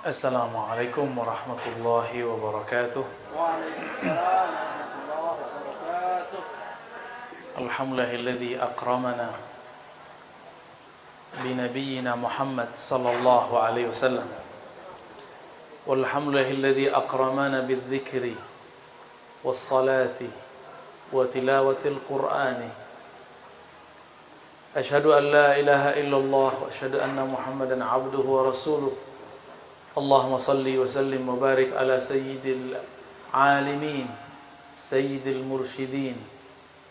Assalamualaikum warahmatullahi wabarakatuh. Waalaikumsalam warahmatullahi wabarakatuh. Alhamdulillahilladzi akramana binabiyyina Muhammad sallallahu alaihi wasallam. Walhamdulillahilladzi akramana bidzikri wassalati wa tilawatil qur'ani. Asyhadu an la ilaha illallah wa asyhadu anna Muhammadan abduhu wa rasuluh. Allahumma salli wa sallim wa barik ala sayyidil alimin, sayyidil mursyidin,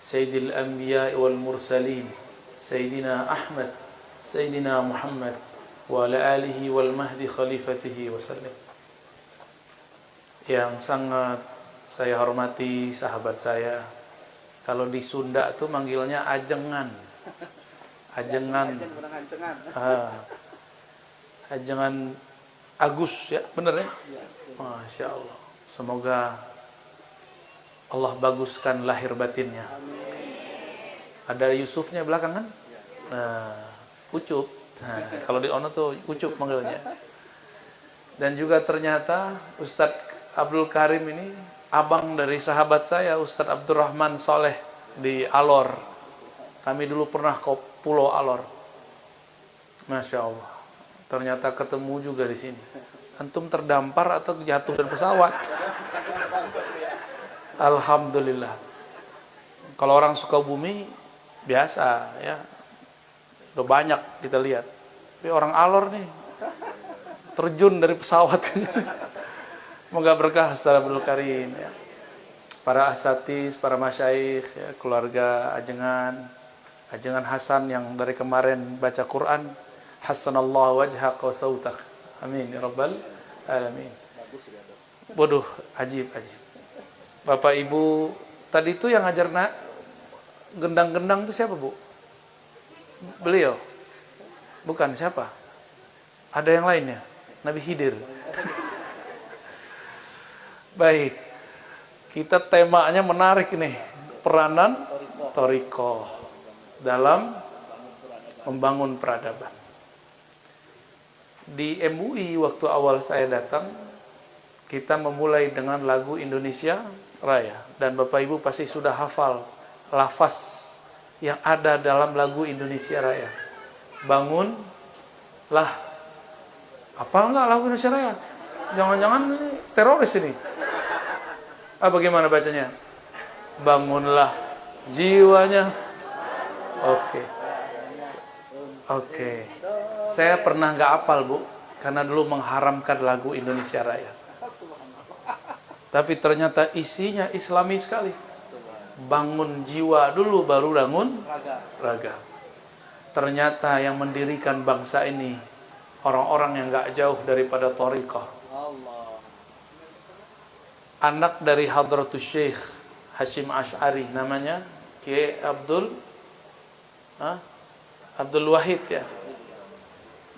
sayyidil anbiya wal mursalin, sayyidina Ahmad, sayyidina Muhammad wa ala alihi wal mahdi khalifatihi wa sallim. Yang sangat saya hormati sahabat saya, kalau di Sunda tuh manggilnya ajengan. Ajengan. Ajengan Agus ya, bener ya? Masya Allah. Semoga Allah baguskan lahir batinnya. Ada Yusufnya belakangan? Nah, Ucup. Nah, kalau di Ono tuh Ucup manggilnya. Dan juga ternyata Ustadz Abdul Karim ini abang dari sahabat saya, Ustadz Abdurrahman Soleh di Alor. Kami dulu pernah ke Pulau Alor. Masya Allah. Ternyata ketemu juga di sini. Antum terdampar atau jatuh dari pesawat? Alhamdulillah. Kalau orang Sukabumi biasa ya. Udah banyak kita lihat. Tapi orang Alor nih terjun dari pesawat. Semoga berkah Ustaz Abdul Karim ya. Para asatiz, para masyaikh ya, keluarga Ajengan Hasan yang dari kemarin baca Quran. Hasanallahu wajhak wa sautak. Amin ya rabbal alamin. Waduh, ajib. Bapak Ibu, tadi itu yang ngajar gendang-gendang itu siapa, Bu? Beliau? Bukan, siapa? Ada yang lainnya? Nabi Khidir. Baik. Kita temanya menarik nih. Peranan Thariqah dalam membangun peradaban. Di MUI waktu awal saya datang, kita memulai dengan lagu Indonesia Raya. Dan Bapak Ibu pasti sudah hafal lafaz yang ada dalam lagu Indonesia Raya. Bangunlah. Hafal enggak lagu Indonesia Raya? Jangan-jangan ini teroris ini. Bagaimana bacanya? Bangunlah jiwanya. Oke. Saya pernah nggak hafal, Bu, karena dulu mengharamkan lagu Indonesia Raya. Tapi ternyata isinya Islami sekali. Bangun jiwa dulu, baru bangun raga. Ternyata yang mendirikan bangsa ini orang-orang yang nggak jauh daripada Thariqah. Anak dari Hadratus Syekh Hashim Asy'ari, namanya Kiai Abdul Wahid ya.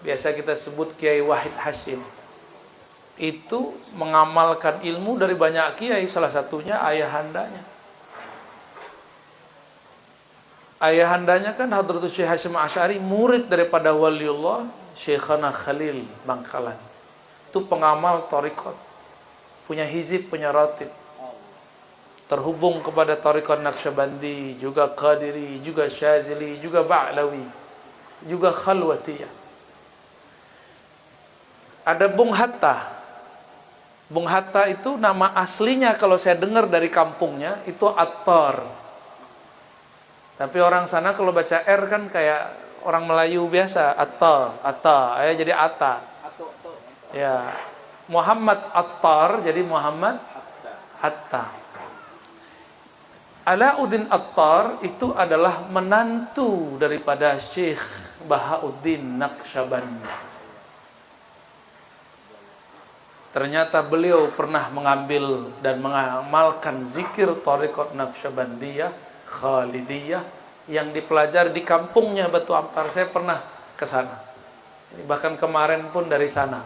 Biasa kita sebut Kiai Wahid Hashim. Itu mengamalkan ilmu dari banyak kiai, salah satunya ayahandanya. Ayahandanya kan Hadratus Syekh Hashim Asy'ari, murid daripada waliullah Syekhana Khalil Bangkalan. Itu pengamal thariqat. Punya hizib, punya ratib. Terhubung kepada thariqat Naqsyabandi, juga Qadiri, juga Syazili, juga Ba'lawi, juga Khalwatiyah. Ada Bung Hatta. Bung Hatta itu nama aslinya kalau saya dengar dari kampungnya itu Attar. Tapi orang sana kalau baca R kan kayak orang Melayu biasa, Atta, jadi Atta. Ya, Muhammad Attar jadi Muhammad Hatta. Alauddin Attar itu adalah menantu daripada Syekh Bahauddin Naqsyabandi. Ternyata beliau pernah mengambil dan mengamalkan zikir Thariqat Naqsyabandiyah, Khalidiyah yang dipelajari di kampungnya Batu Ampar. Saya pernah ke sana. Bahkan kemarin pun dari sana.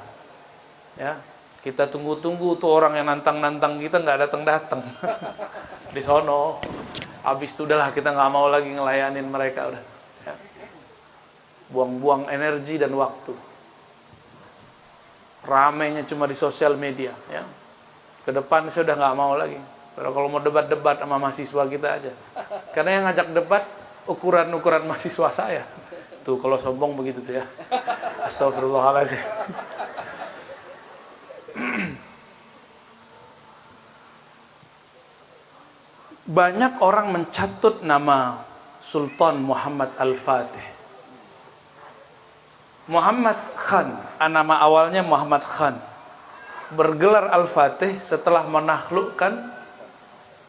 Ya, kita tunggu-tunggu tuh orang yang nantang-nantang kita nggak datang-datang. Di sono. Habis itu udahlah kita nggak mau lagi ngelayanin mereka udah. Ya. Buang-buang energi dan waktu. ramainya cuma di sosial media, ya. Ke depan saya udah nggak mau lagi. Kalau mau debat-debat sama mahasiswa kita aja. Karena yang ngajak debat ukuran-ukuran mahasiswa saya. Tuh kalau sombong begitu tuh ya. Astagfirullahaladzim. Banyak orang mencatut nama Sultan Muhammad Al-Fatih. Muhammad Khan, nama awalnya Muhammad Khan. Bergelar Al-Fatih setelah menaklukkan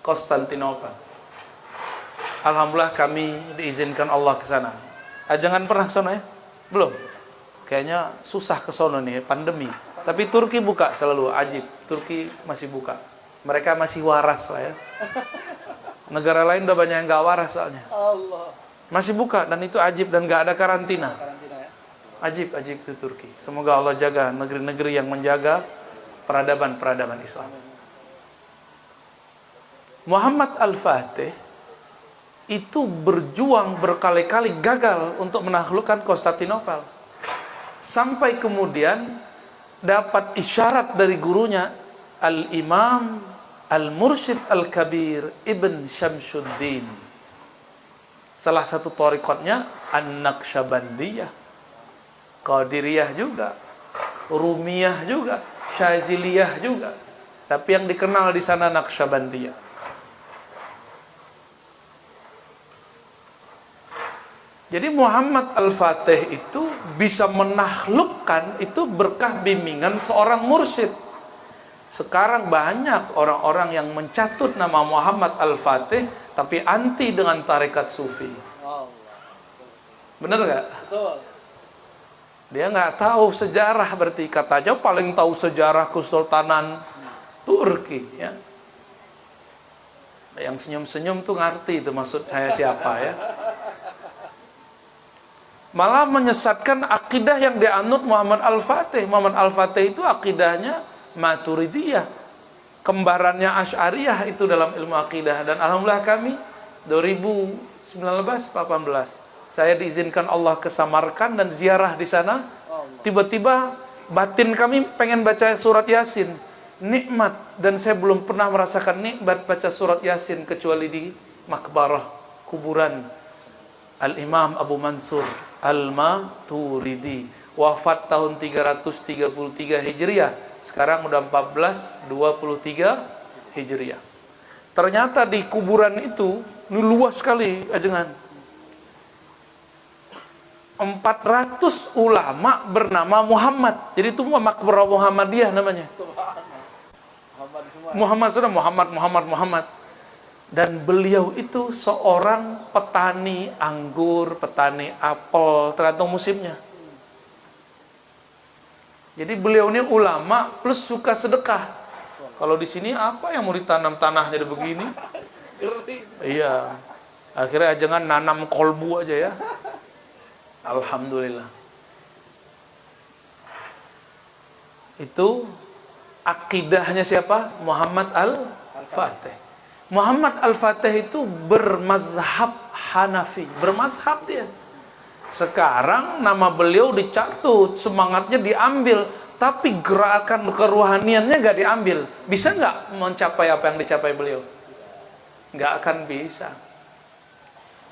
Konstantinopel. Alhamdulillah kami diizinkan Allah ke sana. Jangan pernah ke sana ya? Belum. Kayaknya susah ke sana nih, pandemi. Tapi Turki buka selalu, ajib. Turki masih buka. Mereka masih waras lah ya. Negara lain udah banyak yang gak waras soalnya. Allah. Masih buka dan itu ajib dan gak ada karantina. Karantina ya. Ajib itu Turki. Semoga Allah jaga negeri-negeri yang menjaga peradaban-peradaban Islam. Muhammad Al-Fatih itu berjuang berkali-kali gagal untuk menaklukkan Konstantinopel. Sampai kemudian dapat isyarat dari gurunya Al-Imam Al-Mursyid Al-Kabir Ibn Syamsuddin. Salah satu thariqatnya An-Naqsyabandiyah. Qadiriyah juga, Rumiyah juga, Syaziliyah juga. Tapi yang dikenal di sana Naqsyabandiyah. Jadi Muhammad Al-Fatih itu bisa menaklukkan itu berkah bimbingan seorang mursyid. Sekarang banyak orang-orang yang mencatut nama Muhammad Al-Fatih tapi anti dengan tarekat sufi. Allah. Bener gak? Betul. Dia nggak tahu sejarah, berarti katanya paling tahu sejarah Kesultanan Turki ya. Yang senyum-senyum tuh ngerti itu maksud saya siapa ya. Malah menyesatkan akidah yang dianut Muhammad Al-Fatih. Muhammad Al-Fatih itu akidahnya Maturidiyah, kembarannya Asy'ariyah itu dalam ilmu akidah. Dan alhamdulillah kami 2019-18 saya diizinkan Allah ke Samarkand dan ziarah di sana. Tiba-tiba batin kami pengen baca surat Yasin. Nikmat, dan saya belum pernah merasakan nikmat baca surat Yasin kecuali di makbarah kuburan Al-Imam Abu Mansur Al-Maturidi, wafat tahun 333 Hijriah. Sekarang udah 1423 Hijriah. Ternyata di kuburan itu, ini luas sekali ajengan. 400 ulama bernama Muhammad. Jadi itu makbarah Muhammadiyah namanya. Muhammad. Dan beliau itu seorang petani anggur, petani apel, tergantung musimnya. Jadi beliau ini ulama plus suka sedekah. Kalau di sini apa yang mau ditanam tanahnya begini? Iya. Akhirnya jangan nanam kolbu aja ya. Alhamdulillah. Itu akidahnya siapa? Muhammad Al-Fatih. Muhammad Al-Fatih itu bermazhab Hanafi. Bermazhab dia. Sekarang nama beliau dicatut, semangatnya diambil, tapi gerakan keruhaniannya gak diambil. Bisa gak mencapai apa yang dicapai beliau? Gak akan bisa.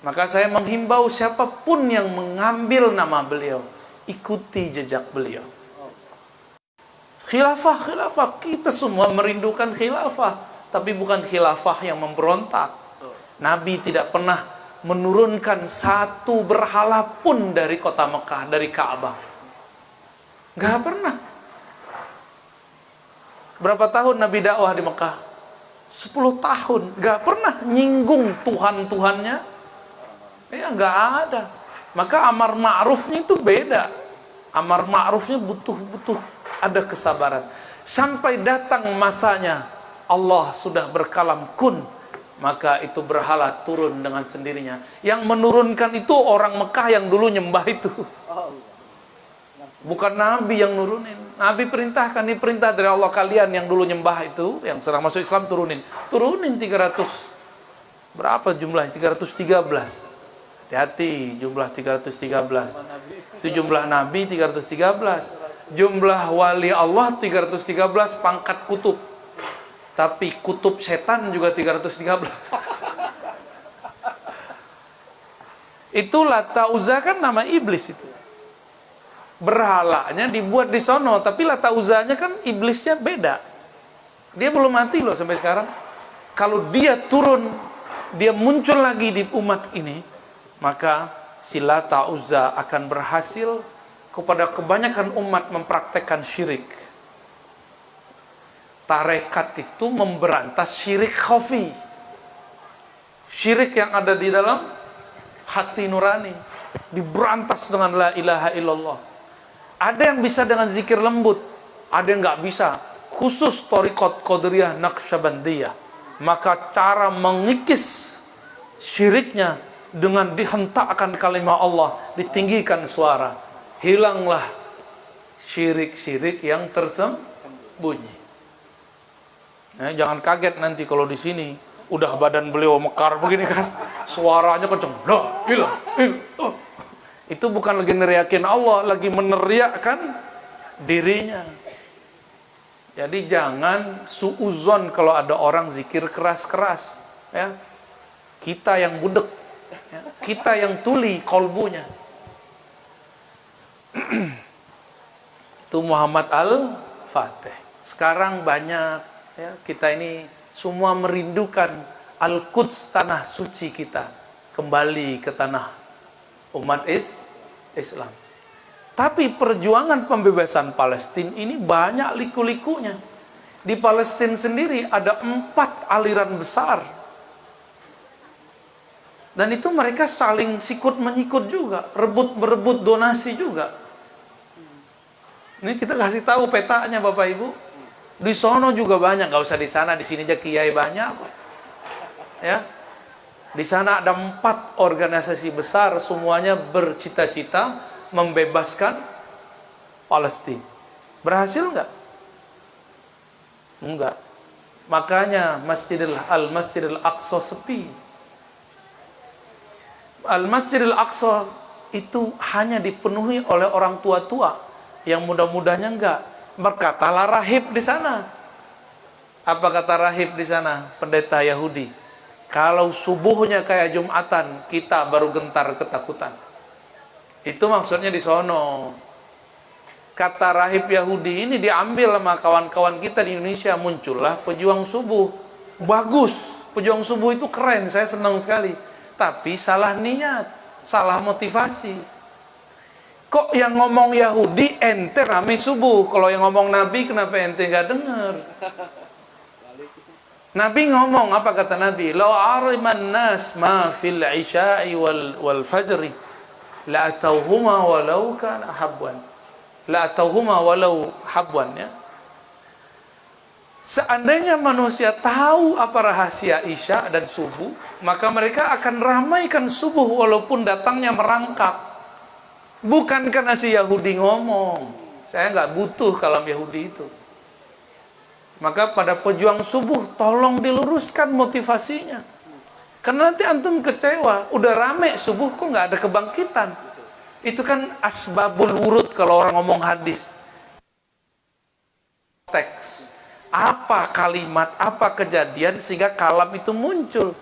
Maka saya menghimbau siapapun yang mengambil nama beliau, ikuti jejak beliau. Khilafah, kita semua merindukan khilafah, tapi bukan khilafah yang memberontak. Nabi tidak pernah menurunkan satu berhala pun dari kota Mekah, dari Ka'bah. Gak pernah. Berapa tahun Nabi dakwah di Mekah? 10 tahun. Gak pernah nyinggung Tuhan-Tuhannya. Ya gak ada. Maka amar ma'rufnya itu beda. Amar ma'rufnya butuh ada kesabaran. Sampai datang masanya Allah sudah berkalam kun, maka itu berhala turun dengan sendirinya. Yang menurunkan itu orang Mekah yang dulu nyembah itu. Bukan Nabi yang nurunin. Nabi perintahkan, ini perintah dari Allah, kalian yang dulu nyembah itu, yang sedang masuk Islam turunin 300. Berapa jumlahnya? 313. Hati-hati jumlah 313. Itu jumlah Nabi 313. Jumlah wali Allah 313 pangkat kutub. Tapi kutub setan juga 313. Itu Lata Uzza kan nama iblis itu. Berhalanya dibuat di sono, tapi Lata Uzzanya kan iblisnya beda. Dia belum mati loh sampai sekarang. Kalau dia turun, dia muncul lagi di umat ini, maka si Lata Uzza akan berhasil kepada kebanyakan umat mempraktekkan syirik. Tarekat itu memberantas syirik khafi. Syirik yang ada di dalam hati nurani diberantas dengan la ilaha illallah. Ada yang bisa dengan zikir lembut, ada yang nggak bisa. Khusus Thariqat Qadiriyah Naqsyabandiyah. Maka cara mengikis syiriknya dengan dihentakkan kalimat Allah, ditinggikan suara. Hilanglah syirik-syirik yang tersembunyi. Nah, jangan kaget nanti kalau di sini udah badan beliau mekar begini kan, suaranya kenceng. Lah, hilang. Oh. Itu bukan lagi neriakin Allah, lagi meneriakkan dirinya. Jadi jangan suuzon kalau ada orang zikir keras-keras, ya. Kita yang budek, ya. Kita yang tuli kolbunya. Itu Muhammad Al-Fatih. Sekarang banyak, ya, kita ini semua merindukan Al-Quds, tanah suci kita, kembali ke tanah umat Islam. Tapi perjuangan pembebasan Palestina ini banyak liku-likunya. Di Palestina sendiri ada 4 aliran besar. Dan itu mereka saling sikut-menyikut juga, rebut-berebut donasi juga. Ini kita kasih tahu petanya Bapak Ibu. Di sono juga banyak, nggak usah di sana, di sini aja kiai banyak. Ya. Di sana ada 4 organisasi besar, semuanya bercita-cita membebaskan Palestina. Berhasil enggak? Enggak. Makanya Al-Masjidil Aqsa sepi. Al-Masjidil Aqsa itu hanya dipenuhi oleh orang tua-tua, yang muda-mudanya enggak. Berkatalah rahib di sana. Apa kata rahib di sana? Pendeta Yahudi. Kalau subuhnya kayak Jumatan, kita baru gentar ketakutan. Itu maksudnya di sono. Kata rahib Yahudi ini diambil sama kawan-kawan kita di Indonesia. Muncullah pejuang subuh. Bagus, pejuang subuh itu keren, saya senang sekali. Tapi salah niat, salah motivasi. Kok yang ngomong Yahudi ente rame subuh, kalau yang ngomong Nabi kenapa ente gak dengar? Nabi ngomong, apa kata Nabi? Law ariman nas ma fil isya'i wal fajri la atauhuma walau kana habwan. La atauhuma walau habwan, ya. Seandainya manusia tahu apa rahasia isya dan subuh, maka mereka akan ramaikan subuh walaupun datangnya merangkak. Bukan karena si Yahudi ngomong. Saya nggak butuh kalam Yahudi itu. Maka pada pejuang subuh tolong diluruskan motivasinya. Karena nanti antum kecewa, udah rame subuh kok nggak ada kebangkitan. Itu kan asbabul wurud kalau orang ngomong hadis. Teks. Apa kalimat, apa kejadian sehingga kalam itu muncul.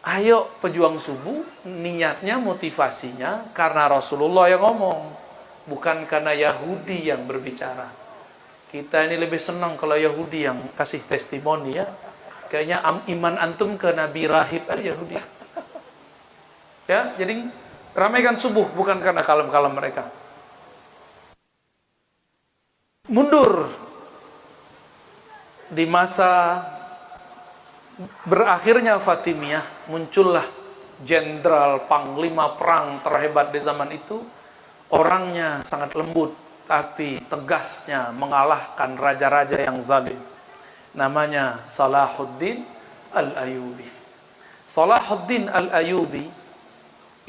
Ayo pejuang subuh, niatnya, motivasinya karena Rasulullah yang ngomong, bukan karena Yahudi yang berbicara. Kita ini lebih senang kalau Yahudi yang kasih testimoni, ya. Kayaknya iman antum ke Nabi Rahib aja Yahudi. Ya, jadi ramaikan subuh bukan karena kalam-kalam mereka. Mundur di masa berakhirnya Fatimiyah, muncullah jenderal panglima perang terhebat di zaman itu. Orangnya sangat lembut, tapi tegasnya mengalahkan raja-raja yang zalim. Namanya Salahuddin Al-Ayyubi. Salahuddin Al-Ayyubi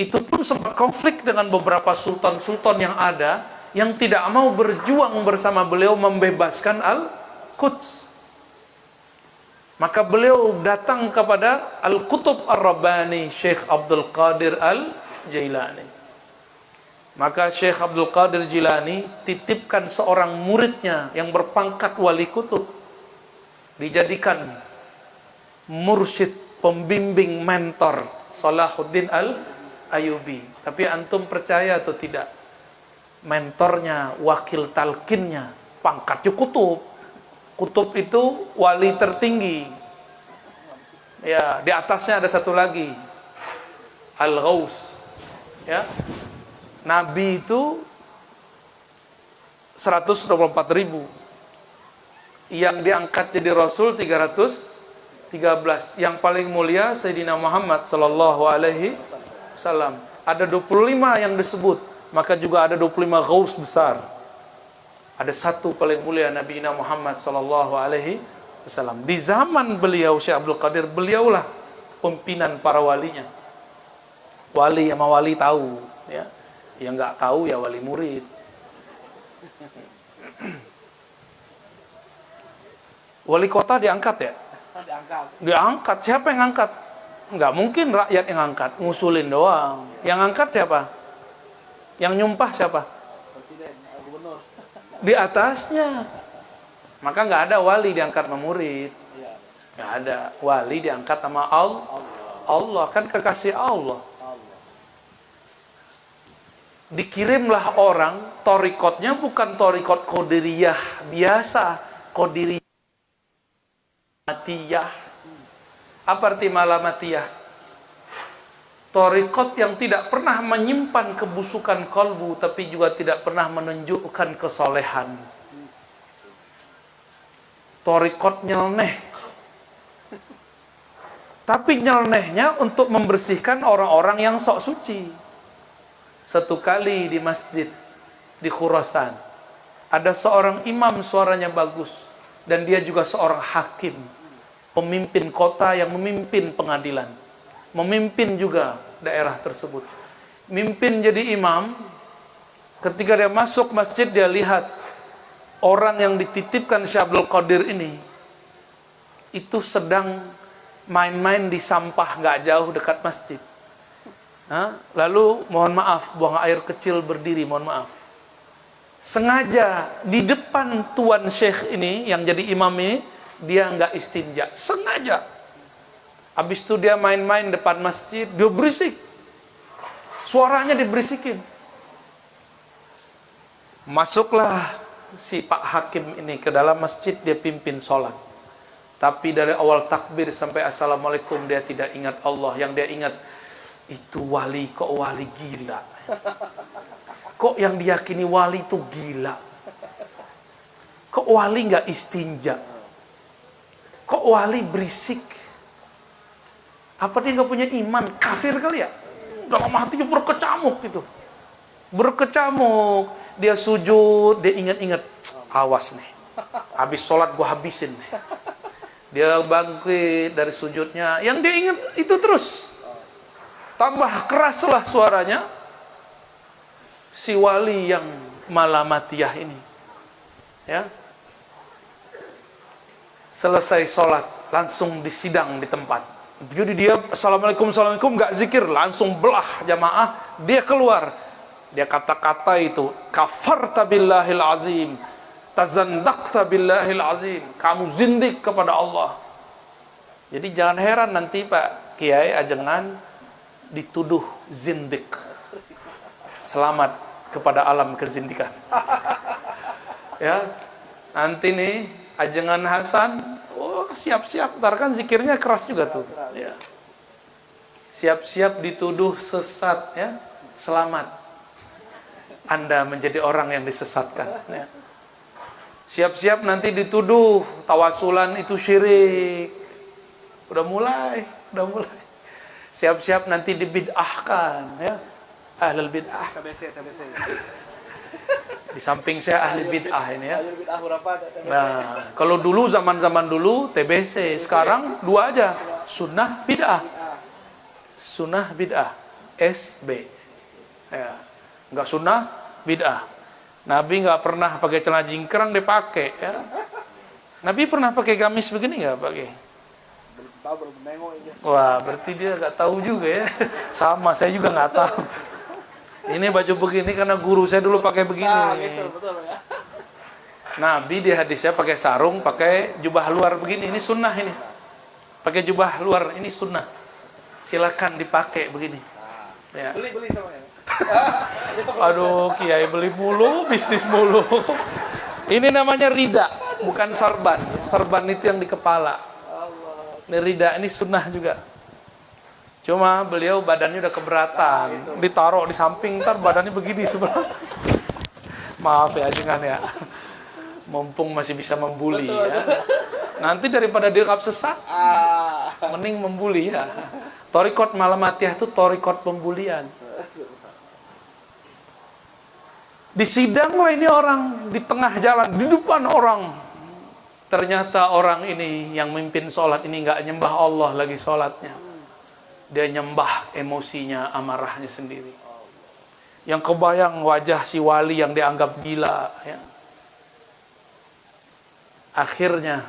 itu pun sempat konflik dengan beberapa sultan-sultan yang ada, yang tidak mau berjuang bersama beliau membebaskan Al-Quds. Maka beliau datang kepada Al-Qutub Ar-Rabbani, Syekh Abdul Qadir Al-Jailani. Maka Syekh Abdul Qadir Jilani titipkan seorang muridnya yang berpangkat wali kutub, dijadikan mursyid, pembimbing, mentor Salahuddin Al-Ayyubi. Tapi antum percaya atau tidak? Mentornya, wakil talkinnya, pangkatnya kutub. Kutub itu wali tertinggi. Ya, di atasnya ada satu lagi, Al-Ghaus. Ya. Nabi itu 124.000. Yang diangkat jadi Rasul 313. Yang paling mulia Sayyidina Muhammad sallallahu alaihi wasallam. Ada 25 yang disebut, maka juga ada 25 Ghaus besar. Ada satu paling mulia Nabi Muhammad sallallahu alaihi wasallam. Di zaman beliau Syekh Abdul Qadir, beliaulah pimpinan para walinya. Wali sama wali tahu, ya. Yang nggak tahu ya wali murid. Wali kota diangkat ya? Diangkat. Siapa yang angkat? Nggak mungkin rakyat yang angkat, ngusulin doang. Yang angkat siapa? Yang nyumpah siapa? Presiden, gubernur. Di atasnya. Maka nggak ada wali diangkat sama murid. Iya. Nggak ada. Wali diangkat sama Allah. Kan kekasih Allah. Dikirimlah orang, torikotnya bukan torikot Qadiriyah biasa, Qadiriyah Malamatiyah. Apa arti Malamatiyah? Torikot yang tidak pernah menyimpan kebusukan kalbu, tapi juga tidak pernah menunjukkan kesolehan. Torikot nyeleneh, tapi nyelenehnya untuk membersihkan orang-orang yang sok suci. Satu kali di masjid di Khurasan, ada seorang imam suaranya bagus, dan dia juga seorang hakim, pemimpin kota yang memimpin pengadilan, memimpin juga daerah tersebut. Mimpin jadi imam. Ketika dia masuk masjid, dia lihat orang yang dititipkan Syekh Abdul Qadir ini itu sedang main-main di sampah nggak jauh dekat masjid. Lalu mohon maaf, buang air kecil berdiri, mohon maaf. Sengaja di depan tuan syekh ini yang jadi imam ini, dia nggak istinja, sengaja. Habis itu dia main-main depan masjid, dia berisik, suaranya diberisikin. Masuklah si Pak Hakim ini ke dalam masjid, dia pimpin sholat. Tapi dari awal takbir sampai assalamualaikum dia tidak ingat Allah. Yang dia ingat, itu wali, kok wali gila. Kok yang diyakini wali itu gila. Kok wali nggak istinja. Kok wali berisik. Apa dia nggak punya iman? Kafir kali ya. Dalam hatinya berkecamuk gitu. Berkecamuk. Dia sujud, dia ingat-ingat, awas nih, habis sholat gua habisin nih. Dia bangkit dari sujudnya, yang dia ingat itu terus. Tambah keraslah suaranya si wali yang Malamatiyah ini. Ya. Selesai sholat, langsung disidang di tempat. Jadi dia assalamualaikum nggak zikir, langsung belah jamaah, dia keluar. Dia kata-kata itu, kafarta billahil azim, tazandaqta billahil azim, kamu zindik kepada Allah. Jadi jangan heran nanti Pak Kiai Ajengan dituduh zindik. Selamat kepada alam kezindikan. Ya, nanti nih Ajengan Hasan, siap-siap, ntar kan zikirnya keras juga tuh. Ya. Siap-siap dituduh sesat, ya. Selamat, Anda menjadi orang yang disesatkan. Ya. Siap-siap nanti dituduh tawasulan itu syirik. Udah mulai. Siap-siap nanti dibid'ahkan, ya. Ahlul bid'ah. TBC. Di samping saya ahli bid'ah ini ya. Ahli bid'ah berapa? TBC. Nah, kalau dulu zaman-zaman dulu TBC, sekarang dua aja. Sunnah bid'ah. Sunnah bid'ah. SB. Ya. Enggak sunnah bid'ah. Nabi enggak pernah pakai celana jingkrang, dia pakai, ya. Nabi pernah pakai gamis begini enggak pakai? Baru menengok aja. Wah, berarti dia nggak tahu juga ya. Sama, saya juga nggak tahu. Ini baju begini karena guru saya dulu pakai begini. Nah, gitu, betul ya. Nabi di hadisnya pakai sarung, pakai jubah luar begini. Ini sunnah ini. Pakai jubah luar ini sunnah. Silakan dipakai begini. Ya. Beli sama ya. Aduh, kiai beli mulu, bisnis mulu. Ini namanya rida, bukan sarban. Sarban itu yang di kepala. Ini rida, ini sunnah juga. Cuma beliau badannya udah keberatan. Ditaruh di samping, ntar badannya begini sebelah. Maaf ya, jangan ya. Mumpung masih bisa membuli ya. Nanti daripada dianggap sesat, mending membuli ya. Torikot Malamatiyah itu torikot pembulian. Di sidang lah ini orang, di tengah jalan, di depan orang. Ternyata orang ini yang mimpin sholat ini nggak nyembah Allah lagi sholatnya. Dia nyembah emosinya, amarahnya sendiri. Yang kebayang wajah si wali yang dianggap gila ya. Akhirnya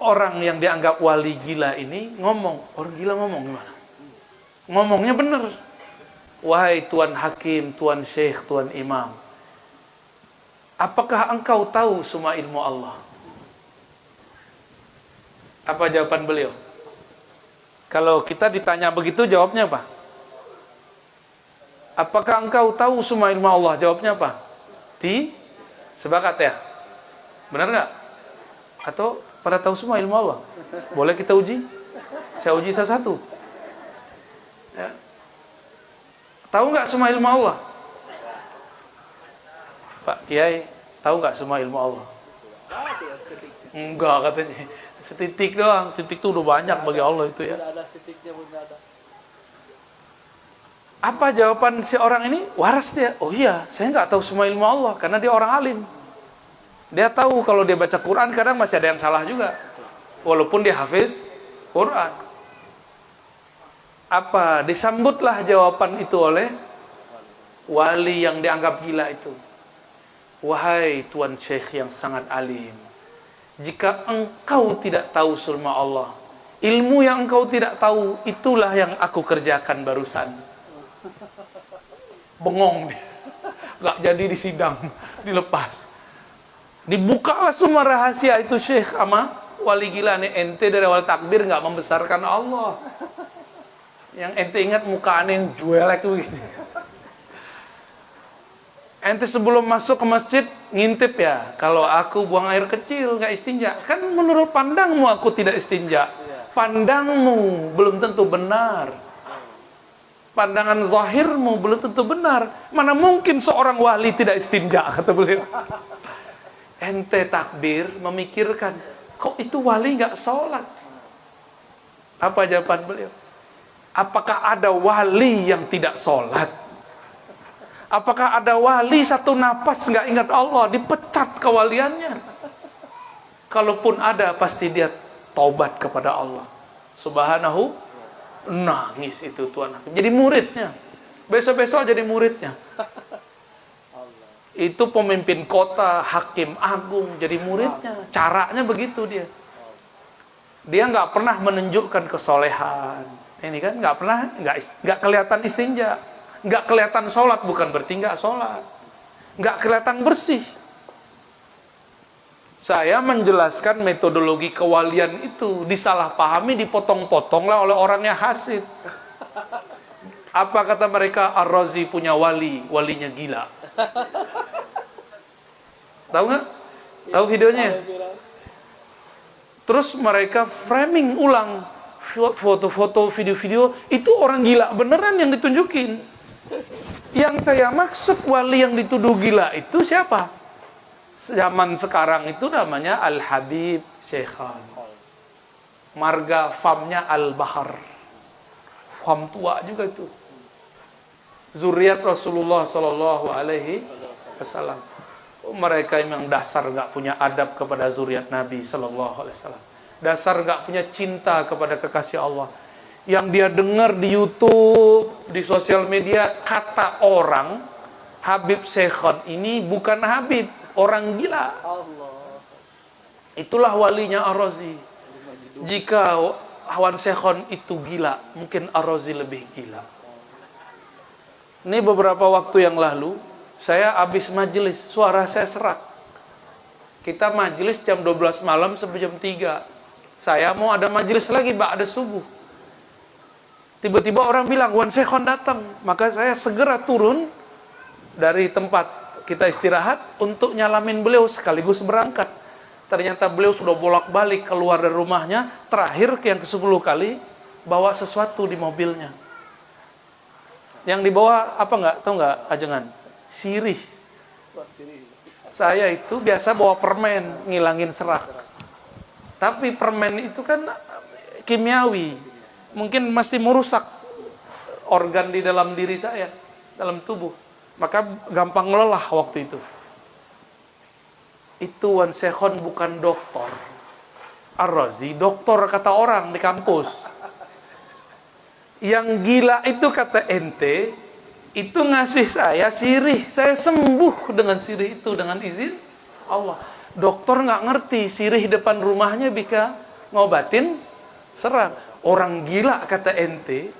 orang yang dianggap wali gila ini ngomong. Orang gila ngomong gimana? Ngomongnya benar. Wahai Tuan Hakim, Tuan Syekh, Tuan Imam, apakah engkau tahu semua ilmu Allah? Apa jawaban beliau? Kalau kita ditanya begitu, jawabnya apa? Apakah engkau tahu semua ilmu Allah? Jawabnya apa? Sepakat ya? Benar nggak? Atau pada tahu semua ilmu Allah? Boleh kita uji? Saya uji satu-satu. Ya. Tahu nggak semua ilmu Allah? Pak Kiai, tahu nggak semua ilmu Allah? Enggak katanya. Setitik doang. Titik itu udah banyak bagi Allah itu ya. Tidak ada titiknya pun ada. Apa jawaban si orang ini? Waras dia. Oh iya, saya nggak tahu semua ilmu Allah karena dia orang alim. Dia tahu kalau dia baca Quran kadang masih ada yang salah juga. Walaupun dia hafiz Quran. Apa? Disambutlah jawaban itu oleh wali yang dianggap gila itu. Wahai Tuan Syekh yang sangat alim, jika engkau tidak tahu semua Allah, ilmu yang engkau tidak tahu, itulah yang aku kerjakan barusan. Bengong dia. Gak jadi disidang, dilepas. Dibukalah semua rahasia itu Syekh sama wali gila nih. Ente dari awal takbir gak membesarkan Allah. Yang ente ingat muka aneh yang juelek begini. Ente sebelum masuk ke masjid ngintip ya, kalau aku buang air kecil nggak istinja, kan menurut pandangmu aku tidak istinja. Pandangmu belum tentu benar. Pandangan zahirmu belum tentu benar. Mana mungkin seorang wali tidak istinja, kata beliau. Ente takbir memikirkan, kok itu wali nggak sholat? Apa jawaban beliau? Apakah ada wali yang tidak sholat? Apakah ada wali satu napas nggak ingat Allah, dipecat kewaliannya? Kalaupun ada, pasti dia taubat kepada Allah Subhanahu. Nangis itu Tuan Hakim. Jadi muridnya. Besok-besok jadi muridnya. Itu pemimpin kota, hakim agung, jadi muridnya. Caranya begitu dia. Dia nggak pernah menunjukkan kesolehan. Ini kan nggak pernah, nggak kelihatan istinja. Nggak kelihatan sholat, bukan berarti nggak sholat. Nggak kelihatan bersih. Saya menjelaskan metodologi kewalian itu disalahpahami, dipotong-potonglah oleh orangnya hasid. Apa kata mereka? Ar-Razi punya wali, walinya gila. Tahu nggak? Tahu videonya? Terus mereka framing ulang foto-foto, video-video, itu orang gila beneran yang ditunjukin. Yang saya maksud wali yang dituduh gila itu siapa? Zaman sekarang itu namanya Al-Habib Syekhan. Marga famnya Al-Bahar. Fam tua juga itu. Zuriat Rasulullah Sallallahu Alaihi Wasallam. Mereka yang dasar nggak punya adab kepada zuriat Nabi Sallallahu Alaihi Wasallam. Dasar nggak punya cinta kepada kekasih Allah. Yang dia dengar di YouTube, di sosial media, kata orang Habib Syekhan ini bukan Habib, orang gila. Itulah walinya Ar-Razi. Jika Hawan Syekhan itu gila, mungkin Ar-Razi lebih gila. Ini beberapa waktu yang lalu, saya habis majelis, suara saya serak. Kita majelis jam 12 malam sampai jam 3. Saya mau ada majelis lagi, ba'da subuh. Tiba-tiba orang bilang, Wan Sekhon datang. Maka saya segera turun dari tempat kita istirahat untuk nyalamin beliau sekaligus berangkat. Ternyata beliau sudah bolak-balik keluar dari rumahnya. Terakhir yang ke-10 kali, bawa sesuatu di mobilnya. Yang dibawa apa enggak? Tahu enggak, Ajengan? Sirih. Saya itu biasa bawa permen, ngilangin serak. Tapi permen itu kan kimiawi. Mungkin mesti merusak organ di dalam diri saya, dalam tubuh. Maka gampang lelah waktu itu. Itu Wan Sekhon bukan dokter. Ar-Razi, dokter kata orang di kampus. Yang gila itu kata ente, itu ngasih saya sirih. Saya sembuh dengan sirih itu, dengan izin Allah. Dokter nggak ngerti, sirih depan rumahnya bisa ngobatin serak. Orang gila kata ente,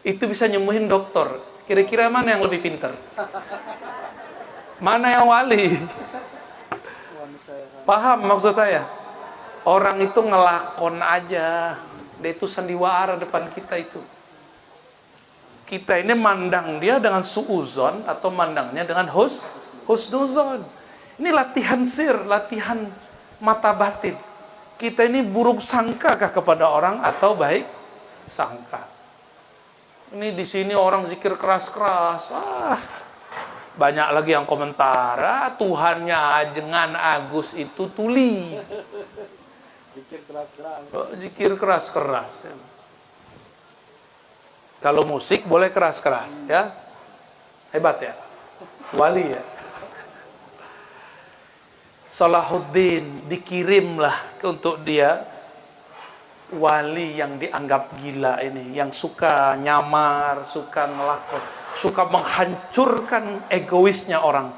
itu bisa nyembuhin dokter. Kira-kira mana yang lebih pintar? Mana yang wali? Paham maksud saya? Orang itu ngelakon aja. Dia itu sandiwara depan kita itu. Kita ini mandang dia dengan suuzon atau mandangnya dengan husnuzon. Ini latihan sir, latihan mata batin. Kita ini buruk sangkakah kepada orang atau baik sangka? Ini di sini orang zikir keras-keras. Banyak lagi yang komentar. Tuhannya Ajengan Agus itu tuli. Zikir keras-keras. Zikir keras-keras. Kalau musik boleh keras-keras, ya. Hebat ya. Wali ya. Salahuddin dikirimlah untuk dia wali yang dianggap gila ini, yang suka nyamar, suka ngelakon, suka menghancurkan egoisnya orang,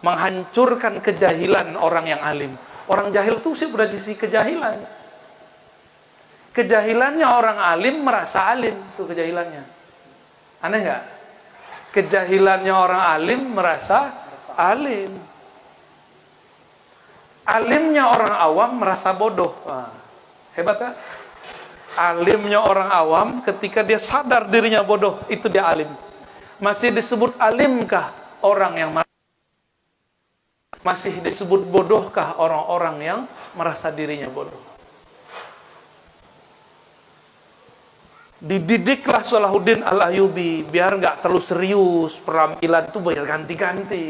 menghancurkan kejahilan orang yang alim. Orang jahil itu sih berarti sisi kejahilan. Kejahilannya orang alim merasa alim, itu kejahilannya. Aneh nggak? Kejahilannya orang alim merasa alim. Alimnya orang awam merasa bodoh. Hebat kan? Alimnya orang awam ketika dia sadar dirinya bodoh, itu dia alim. Masih disebut alimkah orang yang masih disebut bodohkah orang-orang yang merasa dirinya bodoh? Dididiklah Salahuddin Al-Ayyubi biar nggak terlalu serius, penampilan itu biar ganti-ganti.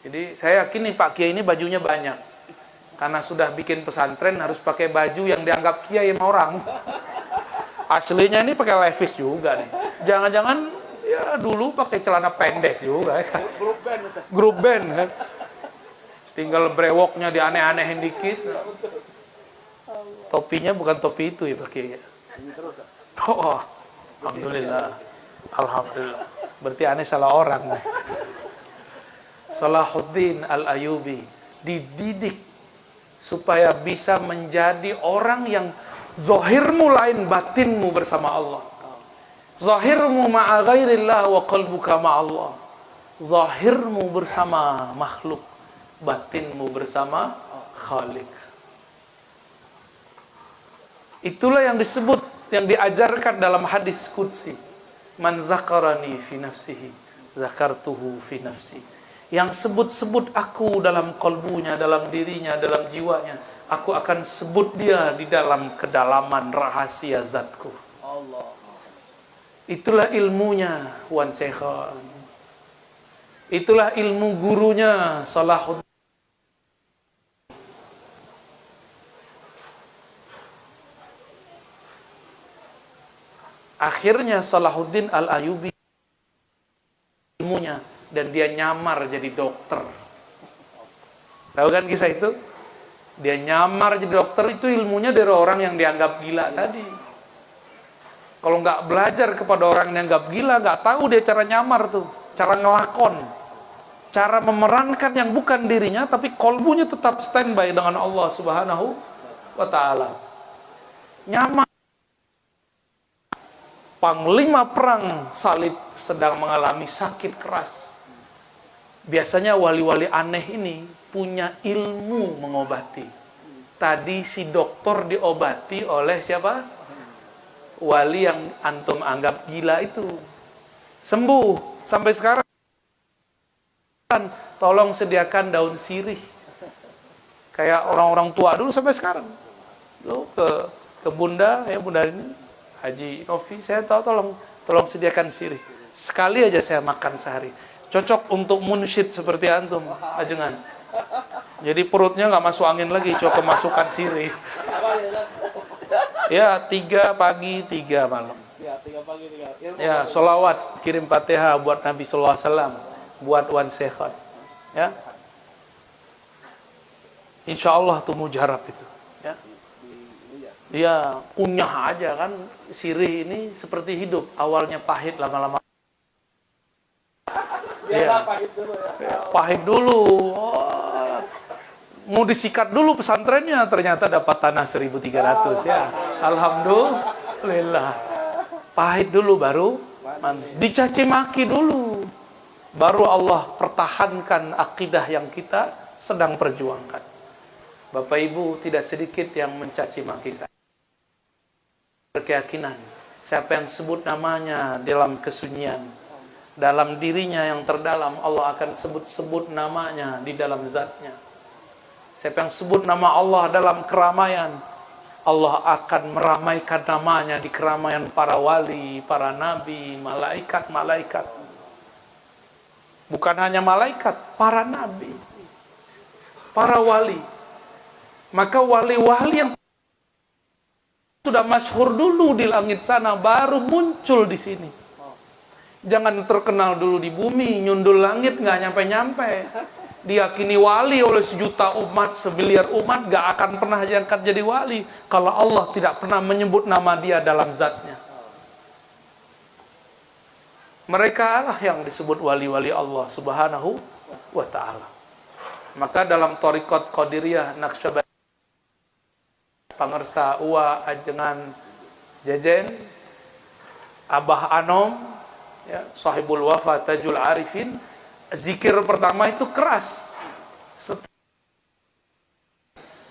Jadi saya yakin nih Pak Kiai ini bajunya banyak. Karena sudah bikin pesantren harus pakai baju yang dianggap kiai sama orang. Aslinya ini pakai levis juga nih. Jangan-jangan ya dulu pakai celana pendek juga ya. Grup band kan. Tinggal brewoknya dianeh-anehin dikit. Topinya bukan topi itu ya Pak Kiai. Oh, alhamdulillah. Alhamdulillah. Berarti aneh salah orang nih. Salahuddin Al-Ayyubi dididik supaya bisa menjadi orang yang zahirmu lain, batinmu bersama Allah. Zahirmu ma'a ghairillah wa qalbuka ma'allah. Zahirmu bersama makhluk, batinmu bersama Khalik. Itulah yang disebut, yang diajarkan dalam hadis qudsi. Man zakarani fi nafsihi, zakartuhu fi nafsi. Yang sebut-sebut aku dalam kalbunya, dalam dirinya, dalam jiwanya, aku akan sebut dia di dalam kedalaman rahasia zatku. Allah. Itulah ilmunya Wan Sekhon. Itulah ilmu gurunya Salahuddin. Akhirnya Salahuddin Al-Ayyubi ilmunya dan dia nyamar jadi dokter. Tahu kan kisah itu? Dia nyamar jadi dokter, itu ilmunya dari orang yang dianggap gila tadi. Kalau nggak belajar kepada orang yang dianggap gila, nggak tahu dia cara nyamar tuh, cara ngelakon, cara memerankan yang bukan dirinya, tapi kolbunya tetap standby dengan Allah Subhanahu wa Ta'ala. Nyamar. Panglima perang salib sedang mengalami sakit keras. Biasanya wali-wali aneh ini punya ilmu mengobati. Tadi si dokter diobati oleh siapa? Wali yang antum anggap gila itu. Sembuh. Sampai sekarang tolong sediakan daun sirih. Kayak orang-orang tua dulu sampai sekarang. Lu ke Bunda, ya Bunda ini Haji Novi, saya tolong sediakan sirih. Sekali aja saya makan sehari. Cocok untuk munsyid seperti antum, ajengan. Jadi perutnya nggak masuk angin lagi, coba masukkan sirih. Ya, 3 pagi, 3 malam. Ya, 3 pagi, 3. Ya, sholawat, kirim Fatihah buat Nabi sallallahu alaihi wasallam, buat wan sehat. Ya. Insya Allah tuh mujarab itu. Ya. Ya, kunyah aja kan. Sirih ini seperti hidup, awalnya pahit, lama-lama ya. Pahit dulu ya. Pahit dulu. Oh, mau disikat dulu pesantrennya, ternyata dapat tanah 1.300 ya. Alhamdulillah. Pahit dulu baru manis. Dicaci maki dulu, baru Allah pertahankan akidah yang kita sedang perjuangkan. Bapak Ibu, tidak sedikit yang mencaci maki saya. Berkeyakinan, siapa yang sebut namanya dalam kesunyian, dalam dirinya yang terdalam, Allah akan sebut-sebut namanya di dalam zatnya. Siapa yang sebut nama Allah dalam keramaian, Allah akan meramaikan namanya di keramaian para wali, para nabi, malaikat-malaikat. Bukan hanya malaikat, para nabi, para wali. Maka wali-wali yang sudah masyhur dulu di langit sana, baru muncul di sini. Jangan terkenal dulu di bumi, nyundul langit nggak nyampe-nyampe. Diyakini wali oleh 1 juta umat, 1 miliar umat, nggak akan pernah diangkat jadi wali kalau Allah tidak pernah menyebut nama dia dalam zatnya. Mereka lah yang disebut wali-wali Allah subhanahu wa ta'ala. Maka dalam Thariqat Qadiriyah Naqsyabandiyah, Pangersa Uwa Ajengan Jejen, Abah Anom, ya, Sahibul Wafa Tajul Arifin, zikir pertama itu keras,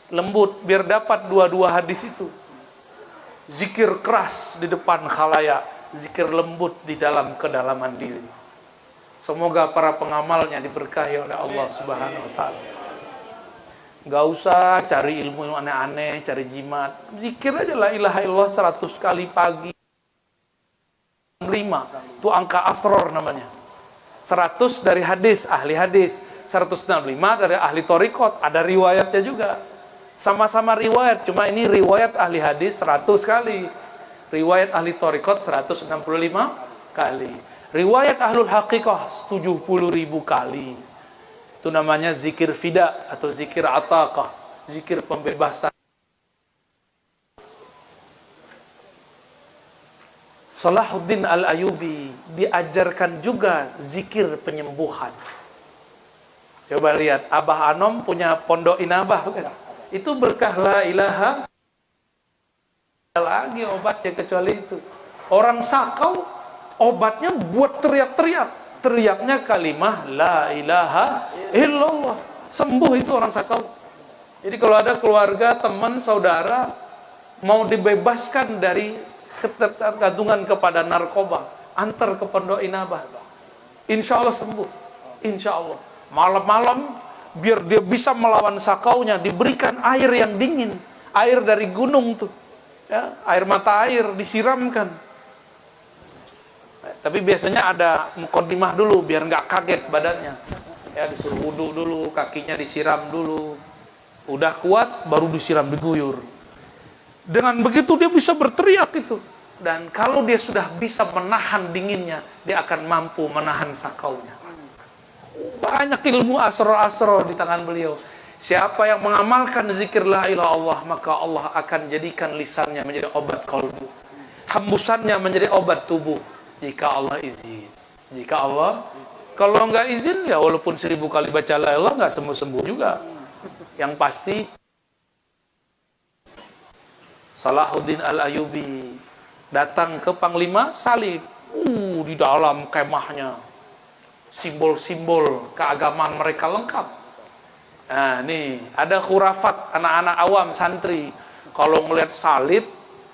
lembut, biar dapat dua-dua hadis itu. Zikir keras di depan khalayak, zikir lembut di dalam kedalaman diri. Semoga para pengamalnya diberkahi oleh Allah Subhanahu wa ta'ala. Gak usah cari ilmu yang aneh-aneh, cari jimat. Zikir aja la ilaha illallah 100 kali pagi. 5, itu angka asror namanya. 100 dari hadis, ahli hadis. 165 dari ahli thariqat, ada riwayatnya juga. Sama-sama riwayat, cuma ini riwayat ahli hadis 100 kali. Riwayat ahli thariqat 165 kali. Riwayat ahlul haqiqah 70.000 kali. Itu namanya zikir fida atau zikir ataqah, zikir pembebasan. Salahuddin Al-Ayyubi diajarkan juga zikir penyembuhan. Coba lihat, Abah Anom punya pondok Inabah kan? Itu berkah la ilaha lagi obatnya kecuali itu. Orang sakau obatnya buat teriak-teriak. Teriaknya kalimah la ilaha illallah. Sembuh itu orang sakau. Jadi kalau ada keluarga, teman, saudara mau dibebaskan dari ketergantungan kepada narkoba, antar ke pondok Inabah. Insya Allah sembuh. Insya Allah. Malam-malam biar dia bisa melawan sakaunya, diberikan air yang dingin, air dari gunung tuh, ya, air mata air disiramkan. Tapi biasanya ada muqaddimah dulu biar nggak kaget badannya. Ya, disuruh wudu dulu, kakinya disiram dulu. Udah kuat baru disiram, diguyur. Dengan begitu dia bisa berteriak itu. Dan kalau dia sudah bisa menahan dinginnya, dia akan mampu menahan sakaunya. Banyak ilmu asrar-asrar di tangan beliau. Siapa yang mengamalkan zikir la ilaha illallah, maka Allah akan jadikan lisannya menjadi obat kalbu, hembusannya menjadi obat tubuh. Jika Allah izin. Jika Allah, kalau nggak izin ya walaupun 1000 kali baca la ilaha nggak sembuh-sembuh juga. Yang pasti Salahuddin Al-Ayyubi datang ke Panglima salib. itu di dalam kemahnya. Simbol-simbol keagamaan mereka lengkap. Nah, nih, ada khurafat anak-anak awam santri. Kalau ngelihat salib,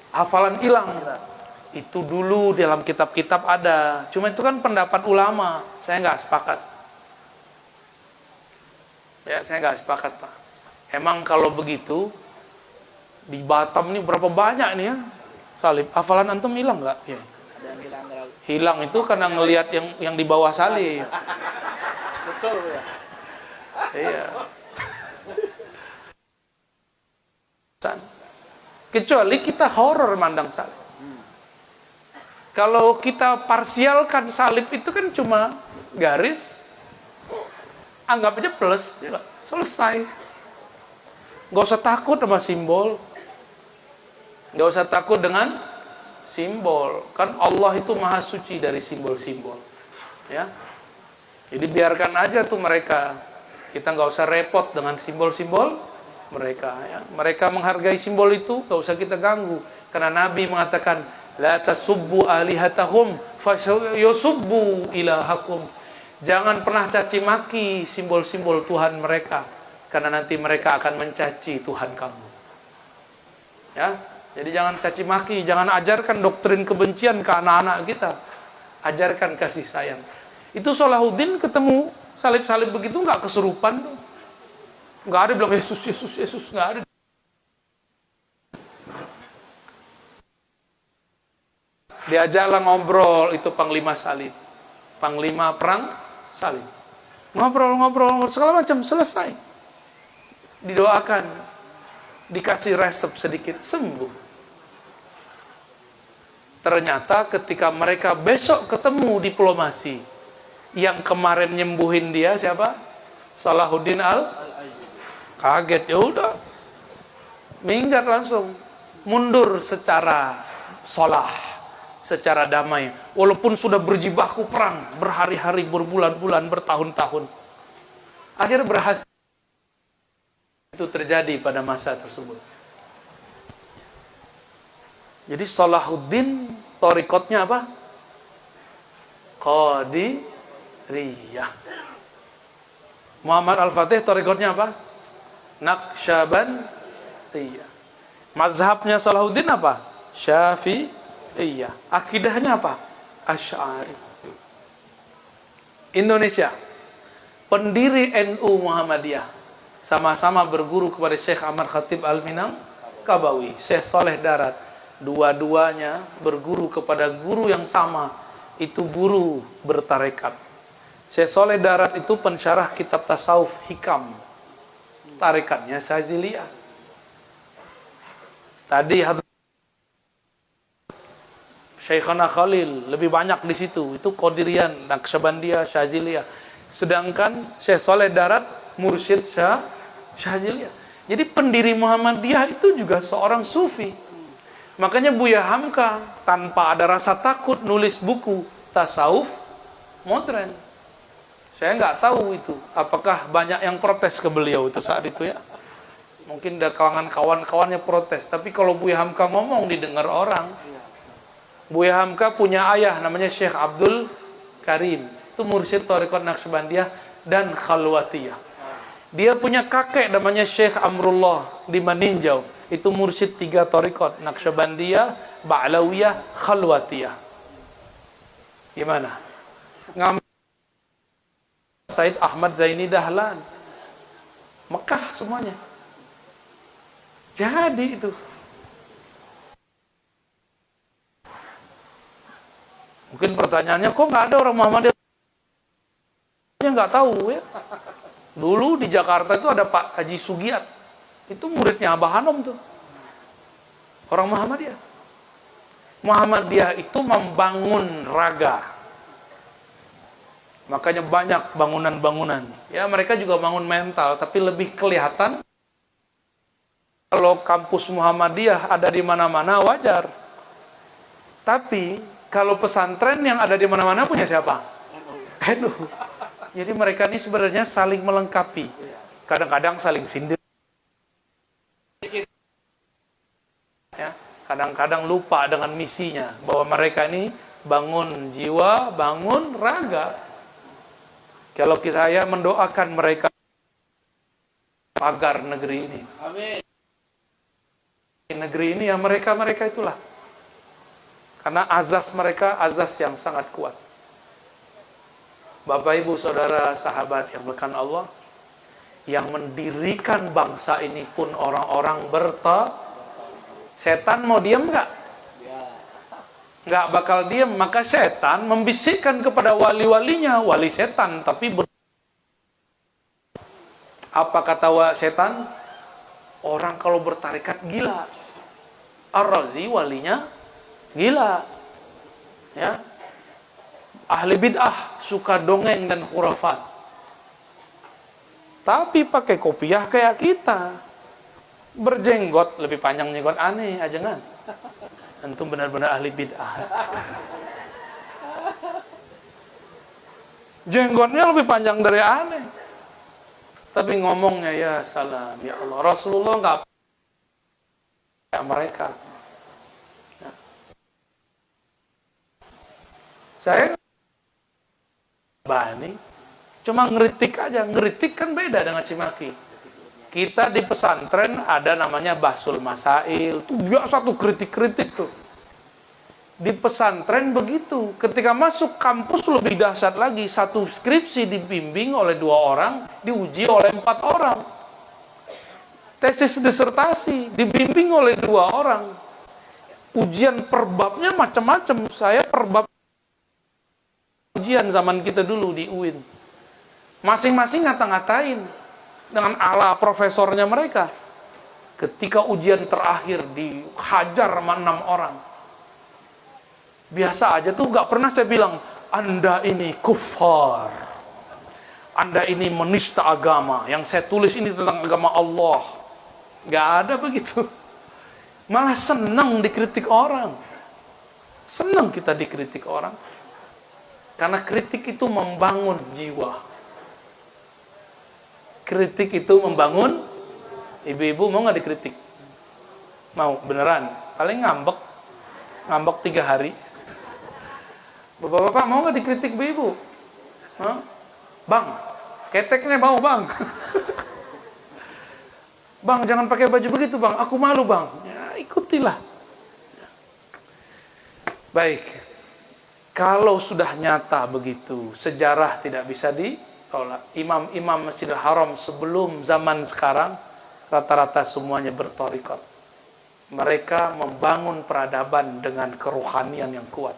hafalan hilang. Itu dulu dalam kitab-kitab ada. Cuma itu kan pendapat ulama. Saya nggak sepakat. Ya, saya nggak sepakat, Pak. Emang kalau begitu, di Batam ini berapa banyak nih ya salib? Hafalan antum hilang nggak? Ya. Ada yang hilang ada. Hilang itu karena ngelihat yang di bawah salib. Betul ya. Iya. Kecuali kita horor mandang salib. Kalau kita parsialkan salib itu kan cuma garis, anggap aja plus, ya, selesai. Gak usah takut sama simbol. Gak usah takut dengan simbol. Kan Allah itu maha suci dari simbol-simbol. Ya. Jadi biarkan aja tuh mereka. Kita gak usah repot dengan simbol-simbol mereka. Ya. Mereka menghargai simbol itu, gak usah kita ganggu. Karena Nabi mengatakan, la tasubbu alihatahum fayusubbu ilahakum. Jangan pernah caci maki simbol-simbol Tuhan mereka, karena nanti mereka akan mencaci Tuhan kamu. Ya, jadi jangan caci maki, jangan ajarkan doktrin kebencian ke anak-anak kita. Ajarkan kasih sayang. Itu Salahuddin ketemu salib-salib begitu nggak kesurupan tuh. Nggak ada bilang Yesus, Yesus, Yesus, nggak ada. Diajaklah ngobrol itu panglima salib, panglima perang salib. Ngobrol, segala macam, selesai. Didoakan, dikasih resep sedikit, sembuh. Ternyata ketika mereka besok ketemu diplomasi, yang kemarin nyembuhin dia siapa? Salahuddin kaget, ya udah, minggat langsung, mundur secara solah, secara damai, walaupun sudah berjibaku perang berhari-hari, berbulan-bulan, bertahun-tahun. Akhirnya berhasil. Itu terjadi pada masa tersebut. Jadi Salahuddin thariqatnya apa? Qadiriyah. Muhammad Al-Fatih thariqatnya apa? Naqsyabandiyah. Mazhabnya Salahuddin apa? Syafi'iyah. Akidahnya apa? Asy'ari. Indonesia, pendiri NU Muhammadiyah, sama-sama berguru kepada Syekh Ahmad Khatib Al-Minangkabawi, Syekh Saleh Darat. Dua-duanya berguru kepada guru yang sama, itu guru bertarekat. Syekh Saleh Darat itu pensyarah kitab tasawuf hikam, tarekatnya Syaziliyah. Tadi Syekhana Khalil lebih banyak di situ, itu Qadirian, Naqsyabandiyah, Syaziliyah. Sedangkan Syekh Saleh Darat mursyid Syaziliyah. Jadi pendiri Muhammadiyah itu juga seorang sufi. Makanya Buya Hamka tanpa ada rasa takut nulis buku tasawuf modern. Saya nggak tahu itu, apakah banyak yang protes ke beliau itu saat itu ya. Mungkin ada kawan-kawannya protes, tapi kalau Buya Hamka ngomong didengar orang. Buya Hamka punya ayah namanya Syekh Abdul Karim, itu mursyid thariqat Naqsyabandiyah dan Khalwatiyah. Dia punya kakek namanya Syekh Amrullah di Maninjau, itu mursyid 3 thariqat, Naqsyabandiyah, Ba'lawiyah, Khalwatiyah. Gimana? Ngambil Said Ahmad Zaini Dahlan, Mekah semuanya. Jadi itu. Mungkin pertanyaannya, kok nggak ada orang Muhammadiyah? Nggak tahu ya. Dulu di Jakarta itu ada Pak Haji Sugiat, itu muridnya Abah Hanom tuh, orang Muhammadiyah. Muhammadiyah itu membangun raga, makanya banyak bangunan-bangunan. Ya mereka juga bangun mental, tapi lebih kelihatan. Kalau kampus Muhammadiyah ada di mana-mana wajar, tapi kalau pesantren yang ada di mana-mana punya siapa? NU. Jadi mereka ini sebenarnya saling melengkapi. Kadang-kadang saling sindir. Ya, kadang-kadang lupa dengan misinya, bahwa mereka ini bangun jiwa, bangun raga. Kalau saya mendoakan mereka agar negeri ini. Amin. Negeri ini ya mereka itulah. Karena azas mereka azas yang sangat kuat. Bapak Ibu Saudara sahabat yang dimuliakan Allah, yang mendirikan bangsa ini pun orang-orang setan mau diam nggak? Ya. Nggak bakal diam. Maka setan membisikkan kepada wali-walinya, wali setan, tapi apa kata setan? Orang kalau bertarekat gila. Ar-Razi walinya gila. Ya. Ahli bid'ah, suka dongeng dan khurafat. Tapi pakai kopiah kayak kita. Berjenggot, lebih panjang jenggot aneh aja kan. Antum benar-benar ahli bid'ah. Jenggotnya lebih panjang dari aneh. Tapi ngomongnya ya salam, ya Allah. Rasulullah enggak kayak mereka. Ya. Saya bani cuma ngeritik aja. Ngeritik kan beda dengan cimaki. Kita di pesantren ada namanya Bahsul Masail. Itu biasa tuh kritik-kritik tuh. Di pesantren begitu. Ketika masuk kampus lebih dahsyat lagi. Satu skripsi dibimbing oleh 2 orang, diuji oleh 4 orang. Tesis disertasi dibimbing oleh 2 orang. Ujian per babnya macam-macam. Saya per bab ujian zaman kita dulu di UIN. Masing-masing ngata-ngatain dengan ala profesornya mereka. Ketika ujian terakhir dihajar sama 6 orang. Biasa aja tuh, gak pernah saya bilang, Anda ini kufar. Anda ini menista agama. Yang saya tulis ini tentang agama Allah. Gak ada begitu. Malah senang dikritik orang. Senang kita dikritik orang. Karena kritik itu membangun jiwa. Kritik itu membangun. Ibu-ibu mau gak dikritik? Mau, beneran. Paling ngambek 3 hari. Bapak-bapak mau gak dikritik ibu-ibu? Bang, keteknya mau bang. Bang, jangan pakai baju begitu bang, aku malu bang. Ya, ikutilah. Baik. Kalau sudah nyata begitu, sejarah tidak bisa ditolak. Imam-imam Masjidil Haram sebelum zaman sekarang, rata-rata semuanya berthariqat. Mereka membangun peradaban dengan kerohanian yang kuat.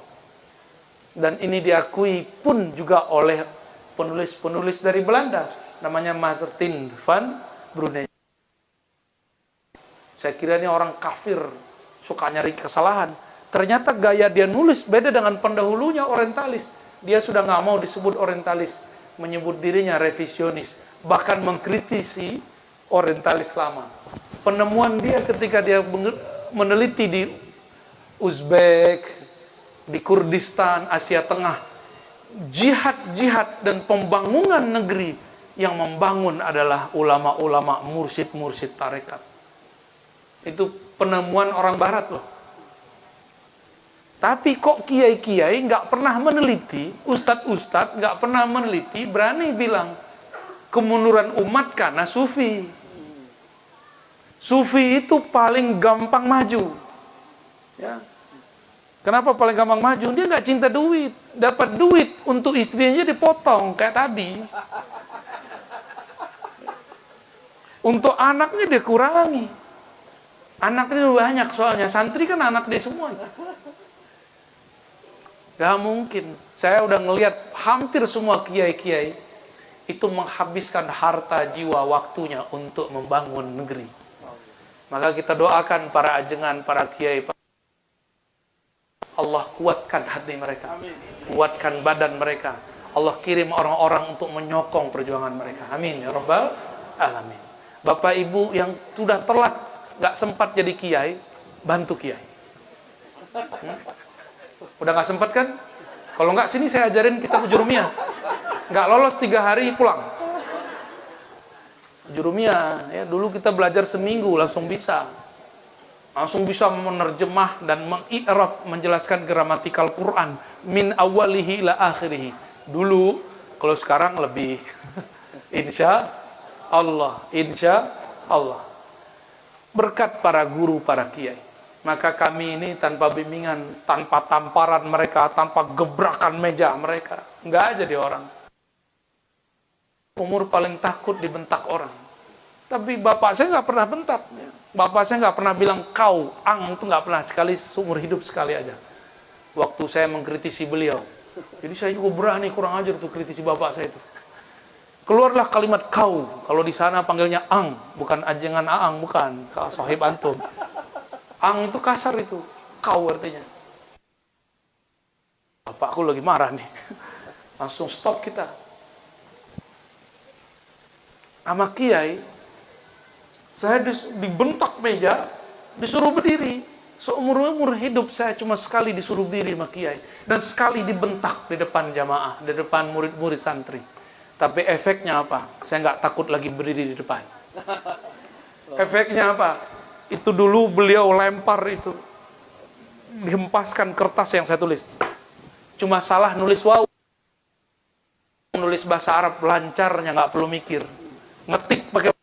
Dan ini diakui pun juga oleh penulis-penulis dari Belanda. Namanya Martin van Brunei. Saya kira ini orang kafir, suka nyari kesalahan. Ternyata gaya dia nulis beda dengan pendahulunya orientalis. Dia sudah nggak mau disebut orientalis, menyebut dirinya revisionis, bahkan mengkritisi orientalis lama. Penemuan dia ketika dia meneliti di Uzbek, di Kurdistan, Asia Tengah, jihad-jihad dan pembangunan negeri yang membangun adalah ulama-ulama, mursyid-mursyid tarekat. Itu penemuan orang barat loh. Tapi kok kiai-kiai nggak pernah meneliti, ustadz-ustadz nggak pernah meneliti, berani bilang kemunduran umat karena sufi. Sufi itu paling gampang maju. Ya. Kenapa paling gampang maju? Dia nggak cinta duit, dapat duit untuk istrinya dipotong kayak tadi. Untuk anaknya dia kurangi. Anaknya banyak soalnya, santri kan anak dia semua. Gak mungkin. Saya udah ngelihat hampir semua kiai-kiai itu menghabiskan harta, jiwa, waktunya untuk membangun negeri. Maka kita doakan para ajengan, para kiai, Allah kuatkan hati mereka, kuatkan badan mereka. Allah kirim orang-orang untuk menyokong perjuangan mereka. Amin ya Rabbal Alamin. Bapak Ibu yang sudah telat, gak sempat jadi kiai, bantu kiai. Udah gak sempat kan? Kalau gak sini saya ajarin kitab Jurumiyah. Gak lolos 3 hari pulang. Jurumiyah, ya dulu kita belajar seminggu langsung bisa. Langsung bisa menerjemah dan mengi'rab, menjelaskan gramatikal Quran min awalihi ila akhirih. Dulu, kalau sekarang lebih insya Allah. Berkat para guru, para kiai. Maka kami ini tanpa bimbingan, tanpa tamparan mereka, tanpa gebrakan meja mereka, nggak jadi orang. Umur paling takut dibentak orang. Tapi bapak saya nggak pernah bentak. Bapak saya nggak pernah bilang kau, ang, itu nggak pernah, sekali seumur hidup sekali aja. Waktu saya mengkritisi beliau. Jadi saya juga berani kurang ajar tuh kritisi bapak saya itu. Keluarlah kalimat kau. Kalau di sana panggilnya ang, bukan ajengan aang, bukan. Sahib antum. Ang itu kasar itu. Kau artinya. Bapakku lagi marah nih. Langsung stop kita. Sama kiai, saya dibentak meja, disuruh berdiri. Seumur-umur hidup saya cuma sekali disuruh berdiri sama kiai. Dan sekali dibentak di depan jamaah, di depan murid-murid santri. Tapi efeknya apa? Saya nggak takut lagi berdiri di depan. Efeknya apa? Itu dulu beliau lempar itu. Dihempaskan kertas yang saya tulis. Cuma salah nulis waw. Nulis bahasa Arab lancarnya, nggak perlu mikir. Ngetik pakai,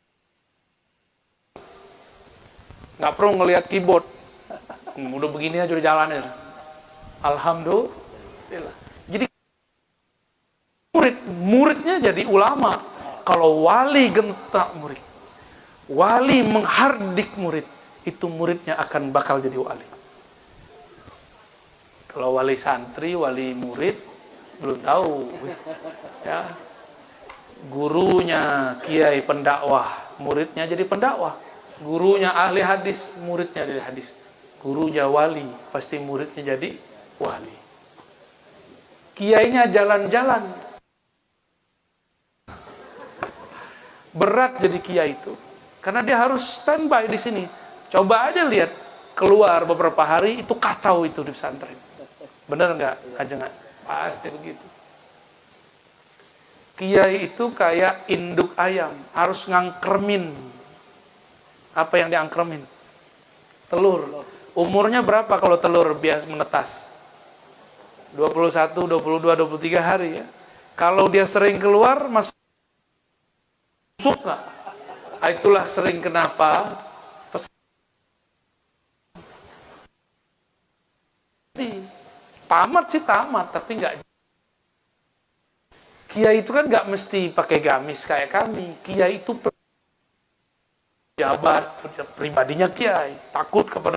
nggak perlu ngelihat keyboard. Udah begini aja udah jalan ya. Alhamdulillah. Jadi muridnya jadi ulama. Kalau wali gentak murid, wali menghardik murid, itu muridnya akan bakal jadi wali. Kalau wali santri, wali murid, belum tahu. Ya. Gurunya kiai pendakwah, muridnya jadi pendakwah. Gurunya ahli hadis, muridnya jadi hadis. Gurunya wali, pasti muridnya jadi wali. Kiainya jalan-jalan. Berat jadi kiai itu. Karena dia harus standby di sini. Coba aja lihat, keluar beberapa hari, itu kacau itu di pesantren. Bener nggak? Ajengan? Pasti begitu. Kiai itu kayak induk ayam, harus ngangkremin. Apa yang diangkremin? Telur. Umurnya berapa kalau telur biasa menetas? 21, 22, 23 hari ya. Kalau dia sering keluar, masuk nggak? Itulah sering kenapa tamat sih tamat, tapi nggak. Kiai itu kan nggak mesti pakai gamis kayak kami. Kiai itu pejabat, pribadinya kiai. Takut kepada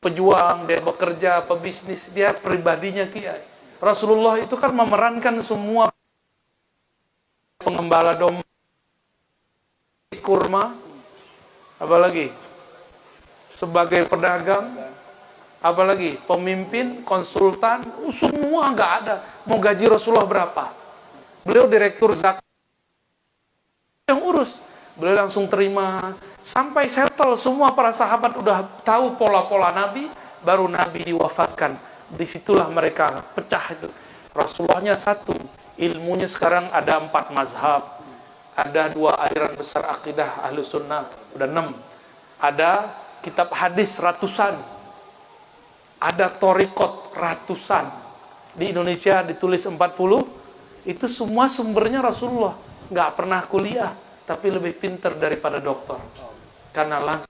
pejuang, dia bekerja, pebisnis, dia pribadinya kiai. Rasulullah itu kan memerankan semua pengembala domba, kurma, apalagi sebagai pedagang, apalagi pemimpin, konsultan, semua nggak ada. Mau gaji Rasulullah berapa? Beliau direktur zakat yang urus. Beliau langsung terima, sampai settle semua para sahabat udah tahu pola-pola Nabi, baru Nabi diwafatkan. Disitulah mereka pecah itu. Rasulullahnya satu, ilmunya sekarang ada 4 mazhab, ada 2 aliran besar akidah Ahlus Sunnah, udah 6. Ada kitab hadis ratusan, ada torikot ratusan. Di Indonesia ditulis 40, itu semua sumbernya Rasulullah. Nggak pernah kuliah, tapi lebih pintar daripada dokter. Karena langsung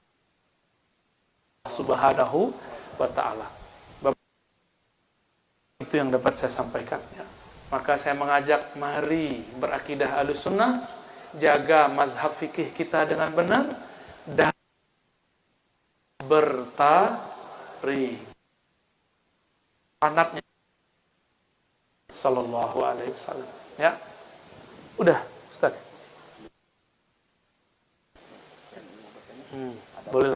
subhanahu wa ta'ala. Itu yang dapat saya sampaikan. Maka saya mengajak, mari berakidah Ahlus Sunnah, jaga mazhab fikih kita dengan benar, dan bertarik anaknya sallallahu alaihi wasallam. Ya. Udah, Ustaz. Boleh.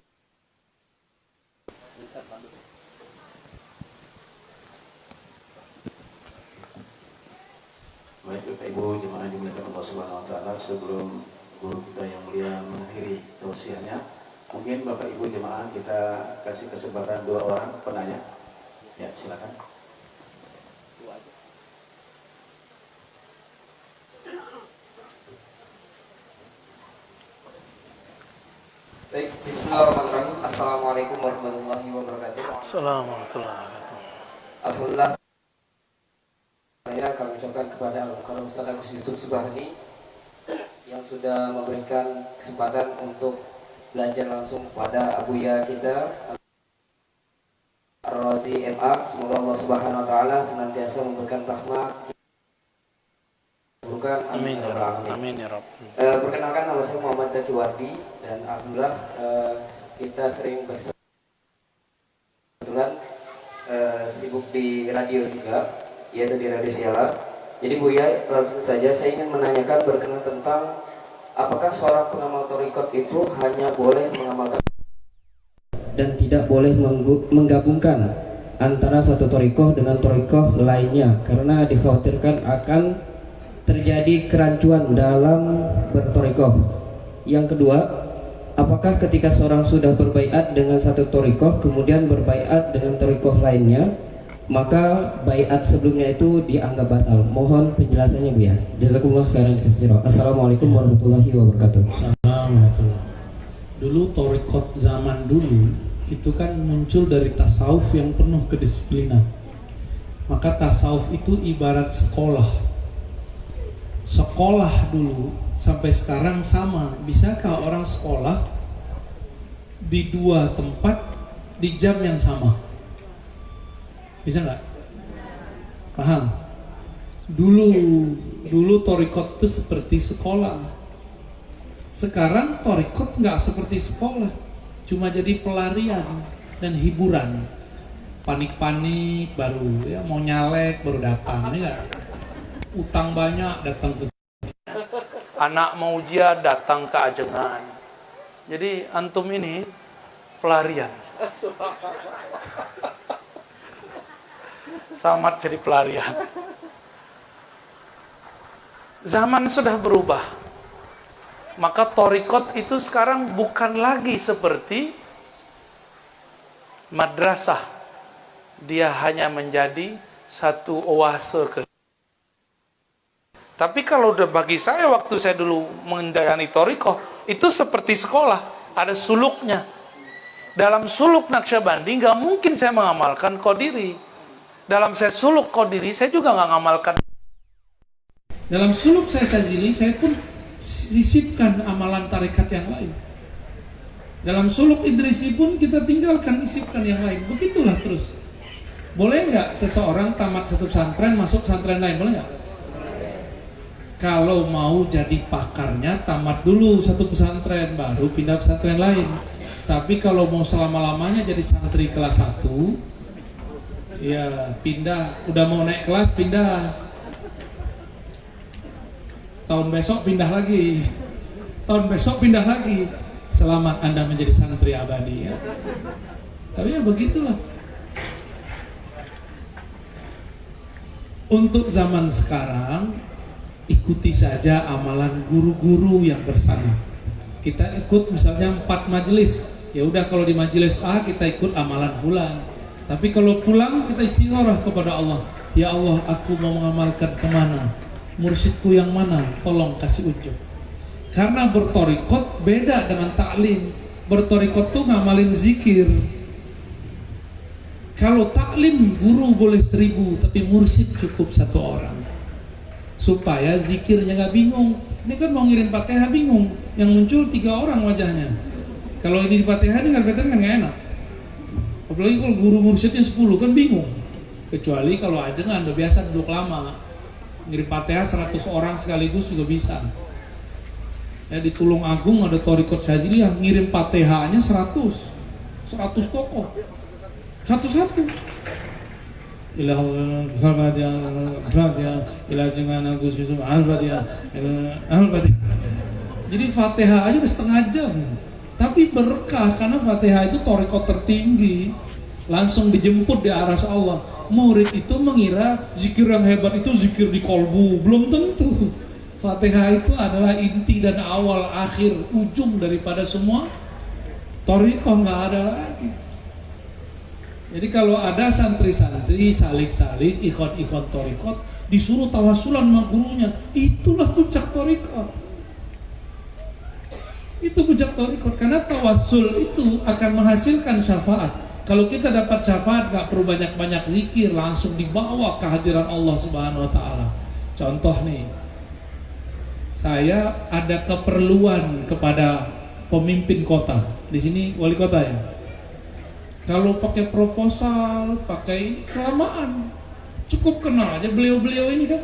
Baik Bapak Ibu jemaah dimuliakan Allah Subhanahu wa taala, sebelum guru kita yang mulia mengakhiri tausiahnya, mungkin Bapak Ibu jemaah kita kasih kesempatan 2 orang penanya. Ya, silakan. Baik, bismillahirrahmanirrahim. Assalamualaikum warahmatullahi wabarakatuh. Assalamualaikum warahmatullahi wabarakatuh. Alhamdulillah, kami ucapkan kepada Al-Mukarram Ustaz Agus Yusuf Subhani yang sudah memberikan kesempatan untuk belajar langsung kepada Abuya kita Ar-Razi MA. Semoga Allah Subhanahu wa taala senantiasa memberikan rahmat. Amin ya Rabb. Amin ya Rabb. Perkenalkan, nama saya Muhammad Zaki Wardi dan alhamdulillah kita sering kebetulan sibuk di radio juga, yaitu di Radio Siala. Jadi Buya, langsung saja saya ingin menanyakan berkenaan tentang apakah seorang pengamal thariqat itu hanya boleh mengamalkan dan tidak boleh menggabungkan antara satu thariqah dengan thariqah lainnya, karena dikhawatirkan akan terjadi kerancuan dalam berthariqah. Yang kedua, apakah ketika seorang sudah berbaiat dengan satu thariqah kemudian berbaiat dengan thariqah lainnya, maka baiat sebelumnya itu dianggap batal? Mohon penjelasannya, Bu ya. Jazakumullah khairan katsiran. Assalamualaikum warahmatullahi wabarakatuh. Assalamualaikum. Dulu thariqat zaman dulu itu kan muncul dari tasawuf yang penuh kedisiplinan. Maka tasawuf itu ibarat sekolah. Sekolah dulu sampai sekarang sama. Bisakah orang sekolah di dua tempat di jam yang sama? Bisa nggak? Paham? Dulu thariqat itu seperti sekolah. Sekarang thariqat nggak seperti sekolah, cuma jadi pelarian dan hiburan. Panik-panik baru ya, mau nyalek baru datang, ya nggak? Utang banyak datang ke Anak mau ujian datang ke ajengan. Jadi antum ini pelarian. Selamat jadi pelarian. Zaman sudah berubah. Maka thariqat itu sekarang bukan lagi seperti madrasah. Dia hanya menjadi satu oase ke. Tapi kalau udah bagi saya, waktu saya dulu mengendalikan thariqah, itu seperti sekolah, ada suluknya. Dalam suluk Naqsyabandi nggak mungkin saya mengamalkan Qadiri. Dalam saya suluk Qadiri, saya juga nggak mengamalkan. dalam suluk saya Syadzili, saya pun sisipkan amalan tarekat yang lain. Dalam suluk Idrisi pun kita tinggalkan, sisipkan yang lain. Begitulah terus. Boleh nggak seseorang tamat satu pesantren masuk pesantren lain? Boleh nggak? Kalau mau jadi pakarnya, tamat dulu satu pesantren, baru pindah pesantren lain. Tapi kalau mau selama-lamanya jadi santri kelas 1, ya pindah. Udah mau naik kelas, pindah. Tahun besok pindah lagi. Tahun besok pindah lagi. Selamat Anda menjadi santri abadi ya. Tapi ya begitulah. Untuk zaman sekarang, ikuti saja amalan guru-guru yang bersama. Kita ikut misalnya 4 majelis, ya udah kalau di majelis A kita ikut amalan fulan. Tapi kalau pulang kita istigharah kepada Allah. Ya Allah, aku mau mengamalkan kemana? Mursyidku yang mana? Tolong kasih ujub. Karena berthariqat beda dengan ta'lim. Berthariqat tuh ngamalin zikir. Kalau taklim guru boleh 1000, tapi mursyid cukup 1 orang. Supaya zikirnya nggak bingung. Ini kan mau ngirim Fatihah bingung, yang muncul 3 orang wajahnya. Kalau ini di Fatihah ini nggak nggak enak. Apalagi kalau guru mursyidnya 10 kan bingung. Kecuali kalau ajengan udah biasa duduk lama, ngirim Fatihah 100 orang sekaligus juga bisa. Ya, di Tulung Agung ada thariqat Syadzili yang ngirim Fatihahnya 100 tokoh, satu-satu. Ila Al-Fatihah, ila jangan Agus Yusuf Al-Fatihah, Al-Fatihah. Jadi Fatihah aja udah setengah jam. Tapi berkah karena Fatihah itu thariqat tertinggi, langsung dijemput di aras Allah. Murid itu mengira zikir yang hebat itu zikir di kolbu, belum tentu. Fatihah itu adalah inti dan awal, akhir, ujung daripada semua thariqah, nggak ada lagi. Jadi kalau ada santri-santri salik-salik, ikhwan-ikhwan thariqat disuruh tawasulan sama gurunya, itulah puncak thariqah. Itu puncak tarekat, karena tawasul itu akan menghasilkan syafaat. Kalau kita dapat syafaat gak perlu banyak-banyak zikir, langsung dibawa kehadiran Allah Subhanahu wa taala. Contoh nih, saya ada keperluan kepada pemimpin kota. Di sini wali kota ya. Kalau pakai proposal, pakai kelamaan, cukup kenal aja beliau-beliau ini kan.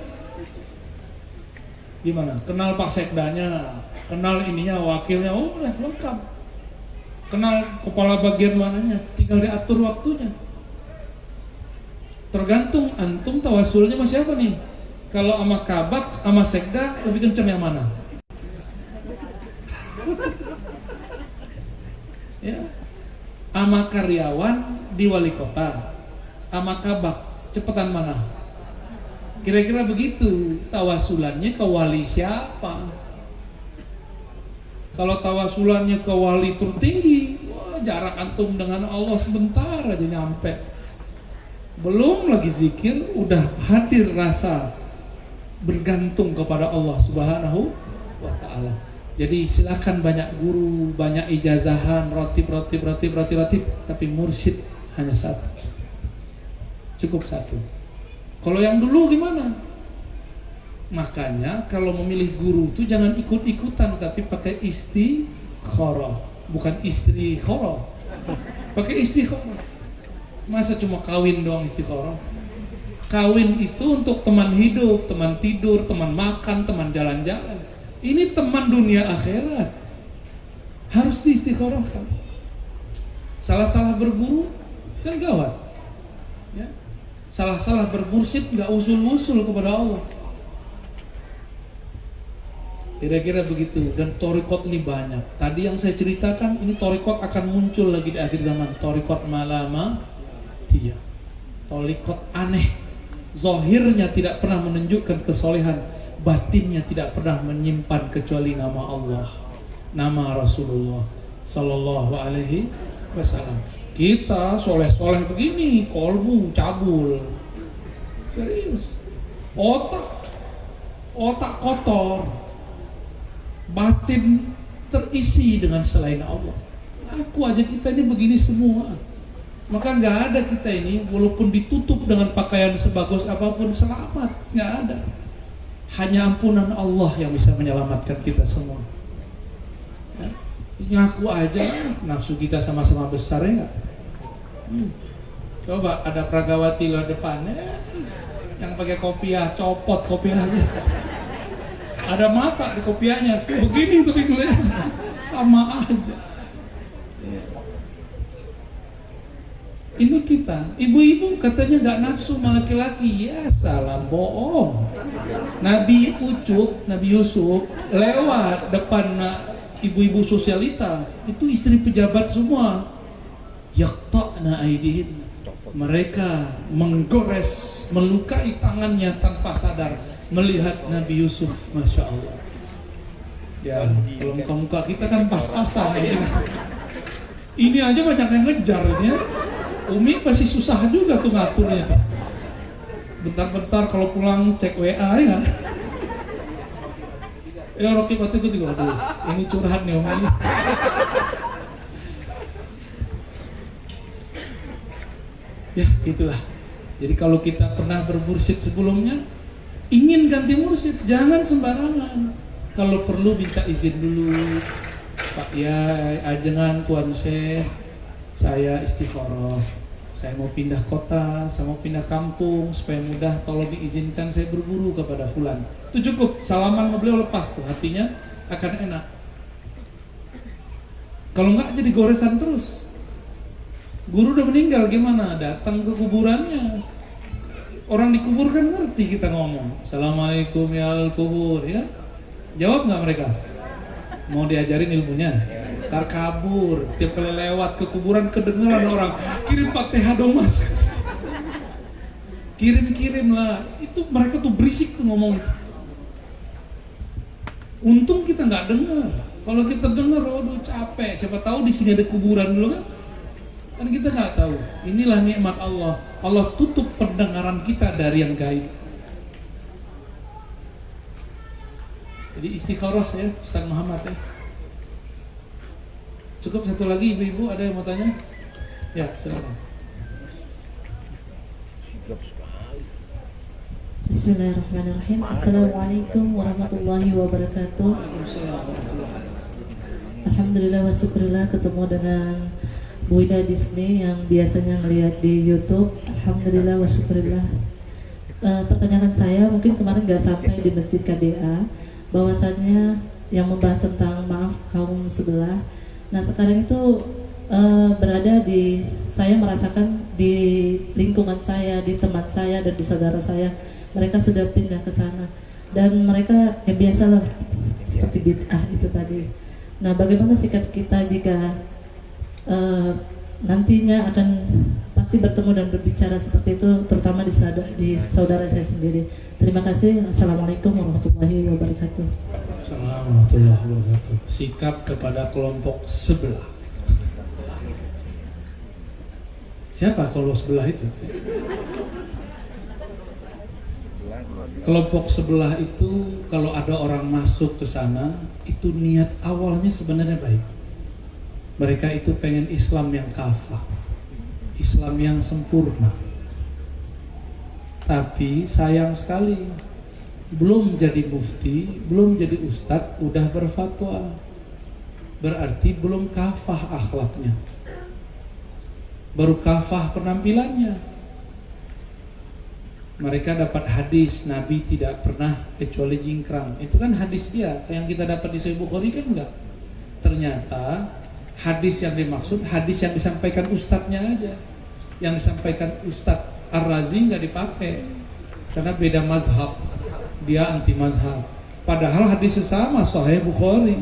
Gimana? Kenal Pak Sekdanya, kenal ininya, wakilnya, oh udah lengkap. Kenal kepala bagian mananya, tinggal diatur waktunya. Tergantung antum tawasulnya sama siapa nih. Kalau sama kabak, sama sekda, lebih kenceng yang mana? Ya, sama karyawan di wali kota, sama kabak, cepetan mana? Kira-kira begitu. Tawasulannya ke wali siapa? Kalau tawasulannya ke wali tertinggi, wah, jarak antum dengan Allah sebentar aja nyampe. Belum lagi zikir, udah hadir rasa bergantung kepada Allah Subhanahu wa ta'ala. Jadi silakan banyak guru, banyak ijazahan, rotib, tapi mursyid hanya satu. Cukup satu. Kalau yang dulu gimana? Makanya kalau memilih guru itu jangan ikut-ikutan, tapi pakai istikharah, bukan istikharah. Pakai istikharah. Masa cuma kawin doang istikharah? Kawin itu untuk teman hidup, teman tidur, teman makan, teman jalan-jalan. Ini teman dunia akhirat. Harus diistikharahkan. Salah-salah berguru kan gawat. Ya. Salah-salah bermursyid nggak usul-usul kepada Allah. Kira-kira begitu. Dan thariqat ini banyak. Tadi yang saya ceritakan, ini thariqat akan muncul lagi di akhir zaman. Thariqat malamatiyah, thariqat aneh. Zahirnya tidak pernah menunjukkan kesolehan, batinnya tidak pernah menyimpan kecuali nama Allah, nama Rasulullah Sallallahu Alaihi Wasallam. Kita soleh-soleh begini, kolbu cabul, serius. Otak kotor, batin terisi dengan selain Allah. Aku aja kita ini begini semua. Maka nggak ada kita ini, walaupun ditutup dengan pakaian sebagus apapun, selamat. Nggak ada. Hanya ampunan Allah yang bisa menyelamatkan kita semua. Ya? Ngaku aja, nafsu kita sama-sama besar ya. Coba ada Pragawati lo depannya, yang pakai kopiah, copot kopiahnya. Ada mata di kopiahnya, begini tapi gue sama aja. Ini kita, ibu-ibu katanya nggak nafsu sama laki-laki, ya salah, bohong. Nabi Yusuf lewat depan ibu-ibu sosialita, itu istri pejabat semua. Yaqta'na aidihin, mereka menggores, melukai tangannya tanpa sadar melihat Nabi Yusuf, masya Allah. Ya, kalau muka-muka kita kan pas-pasan. Ini aja banyak yang ngejar ini ya. Umi pasti susah juga tuh ngaturnya tuh. Bentar-bentar kalau pulang cek WA ya. Ya Rocky waktu itu juga, aduh, ini curhat nih Umi. Ya gitulah. Jadi kalau kita pernah bermursyid sebelumnya, ingin ganti mursyid, jangan sembarangan. Kalau perlu minta izin dulu, Pak Yai, ajengan Tuan Syekh, saya istikharah, saya mau pindah kota, saya mau pindah kampung, supaya mudah, tolong diizinkan saya berburu kepada fulan. Itu cukup, salaman sama beliau lepas tuh, hatinya akan enak. Kalau enggak jadi goresan terus. Guru udah meninggal gimana? Datang ke kuburannya. Orang dikubur kan ngerti kita ngomong. Assalamualaikum ya al-kubur, ya. Jawab nggak mereka? Mau diajarin ilmunya? Ntar kabur. Tiap kali lewat ke kuburan kedengeran orang kirim Fatihah dong mas. Kirim lah. Itu mereka tuh berisik tuh ngomong itu. Untung kita nggak dengar. Kalau kita dengar, waduh capek. Siapa tahu di sini ada kuburan dulu kan? Kan kita nggak tahu. Inilah nikmat Allah. Allah tutup pendengaran kita dari yang gaib. Jadi istikharah ya Ustaz Muhammad ya. Cukup satu lagi, ibu-ibu ada yang mau tanya? Ya, silakan. Bismillahirrahmanirrahim. Assalamualaikum warahmatullahi wabarakatuh. Alhamdulillah wa syukurillah ketemu dengan Bu Ida di sini yang biasanya ngelihat di YouTube. Alhamdulillah wa syukurillah. Pertanyaan saya mungkin kemarin nggak sampai di Masjid KDA, bahwasannya yang membahas tentang maaf kaum sebelah. Nah sekarang itu berada di, saya merasakan di lingkungan saya, di teman saya dan di saudara saya, mereka sudah pindah ke sana dan mereka yang biasalah seperti bid'ah itu tadi. Nah bagaimana sikap kita jika nantinya akan pasti bertemu dan berbicara seperti itu, terutama di saudara saya sendiri. Terima kasih. Assalamualaikum warahmatullahi wabarakatuh. Assalamualaikum warahmatullahi wabarakatuh. Sikap kepada kelompok sebelah. Siapa kelompok sebelah itu? Kelompok sebelah itu kalau ada orang masuk ke sana, itu niat awalnya sebenarnya baik. Mereka itu pengen Islam yang kafah, Islam yang sempurna. Tapi sayang sekali, belum jadi mufti, belum jadi ustadz, udah berfatwa. Berarti belum kafah akhlaknya, baru kafah penampilannya. Mereka dapat hadis Nabi tidak pernah kecuali jingkrang. Itu kan hadis dia, yang kita dapat di Sahih Bukhari kan enggak. Ternyata hadis yang dimaksud hadis yang disampaikan ustadznya aja. Yang disampaikan Ustadz Ar-Razi nggak dipakai karena beda mazhab, dia anti mazhab. Padahal hadis sama Sahih Bukhari.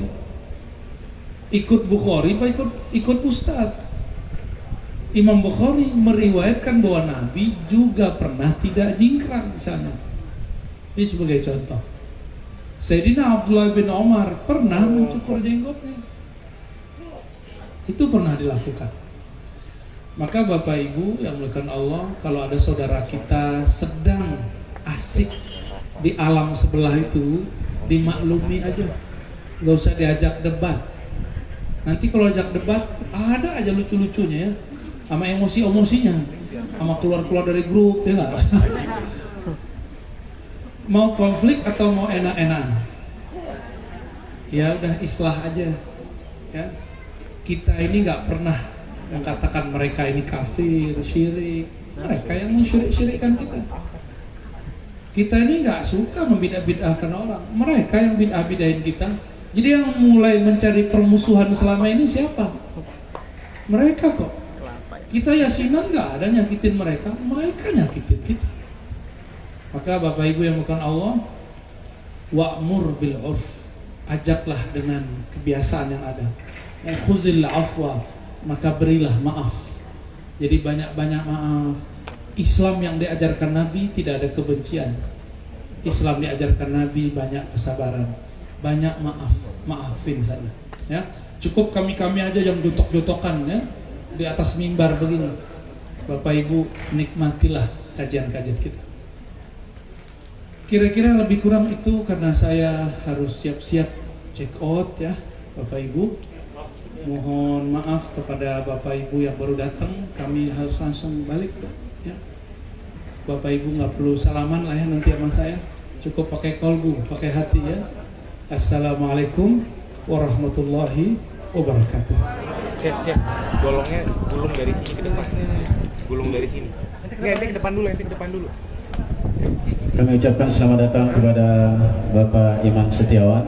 Ikut Bukhari, ikut Ustadz. Imam Bukhari meriwayatkan bahwa Nabi juga pernah tidak jingkrang misalnya. Ini sebagai contoh. Sayyidina Abdullah bin Umar pernah mencukur jenggotnya. Itu pernah dilakukan. Maka Bapak Ibu yang dimuliakan Allah, kalau ada saudara kita sedang asik di alam sebelah itu, dimaklumi aja, nggak usah diajak debat. Nanti kalau ajak debat, ada aja lucu-lucunya ya, sama emosi-emosinya, sama keluar-keluar dari grup ya nggak? Mau konflik atau mau enak-enakan? Ya udah islah aja, ya. Kita ini nggak pernah mengatakan mereka ini kafir, syirik. Mereka yang mensyirik-syirikkan kita. Kita ini nggak suka membidah-bidahkan orang. Mereka yang bidah-bidahin kita. Jadi yang mulai mencari permusuhan selama ini siapa? Mereka kok. Kita yasinan nggak ada nyakitin mereka. Mereka nyakitin kita. Maka Bapak Ibu yang bukan Allah, wa'mur bil 'urf, ajaklah dengan kebiasaan yang ada. Khuzil afwa, maka berilah maaf. Jadi banyak-banyak maaf. Islam yang diajarkan Nabi tidak ada kebencian. Islam diajarkan Nabi banyak kesabaran, banyak maaf, maafin saja. Ya, cukup kami aja yang jotok-jotokan ya di atas mimbar begini. Bapak Ibu nikmatilah kajian-kajian kita. Kira-kira lebih kurang itu karena saya harus siap-siap check out ya, Bapak Ibu. Mohon maaf kepada Bapak Ibu yang baru datang, kami harus langsung balik ya. Bapak Ibu nggak perlu salaman lah ya nanti sama saya, cukup pakai kolbu, pakai hati ya. Assalamualaikum warahmatullahi wabarakatuh. Siap, golongnya gulung dari sini ke depan, gulung dari sini. Ente ke depan dulu. Kami ucapkan selamat datang kepada Bapak Imam Setiawan.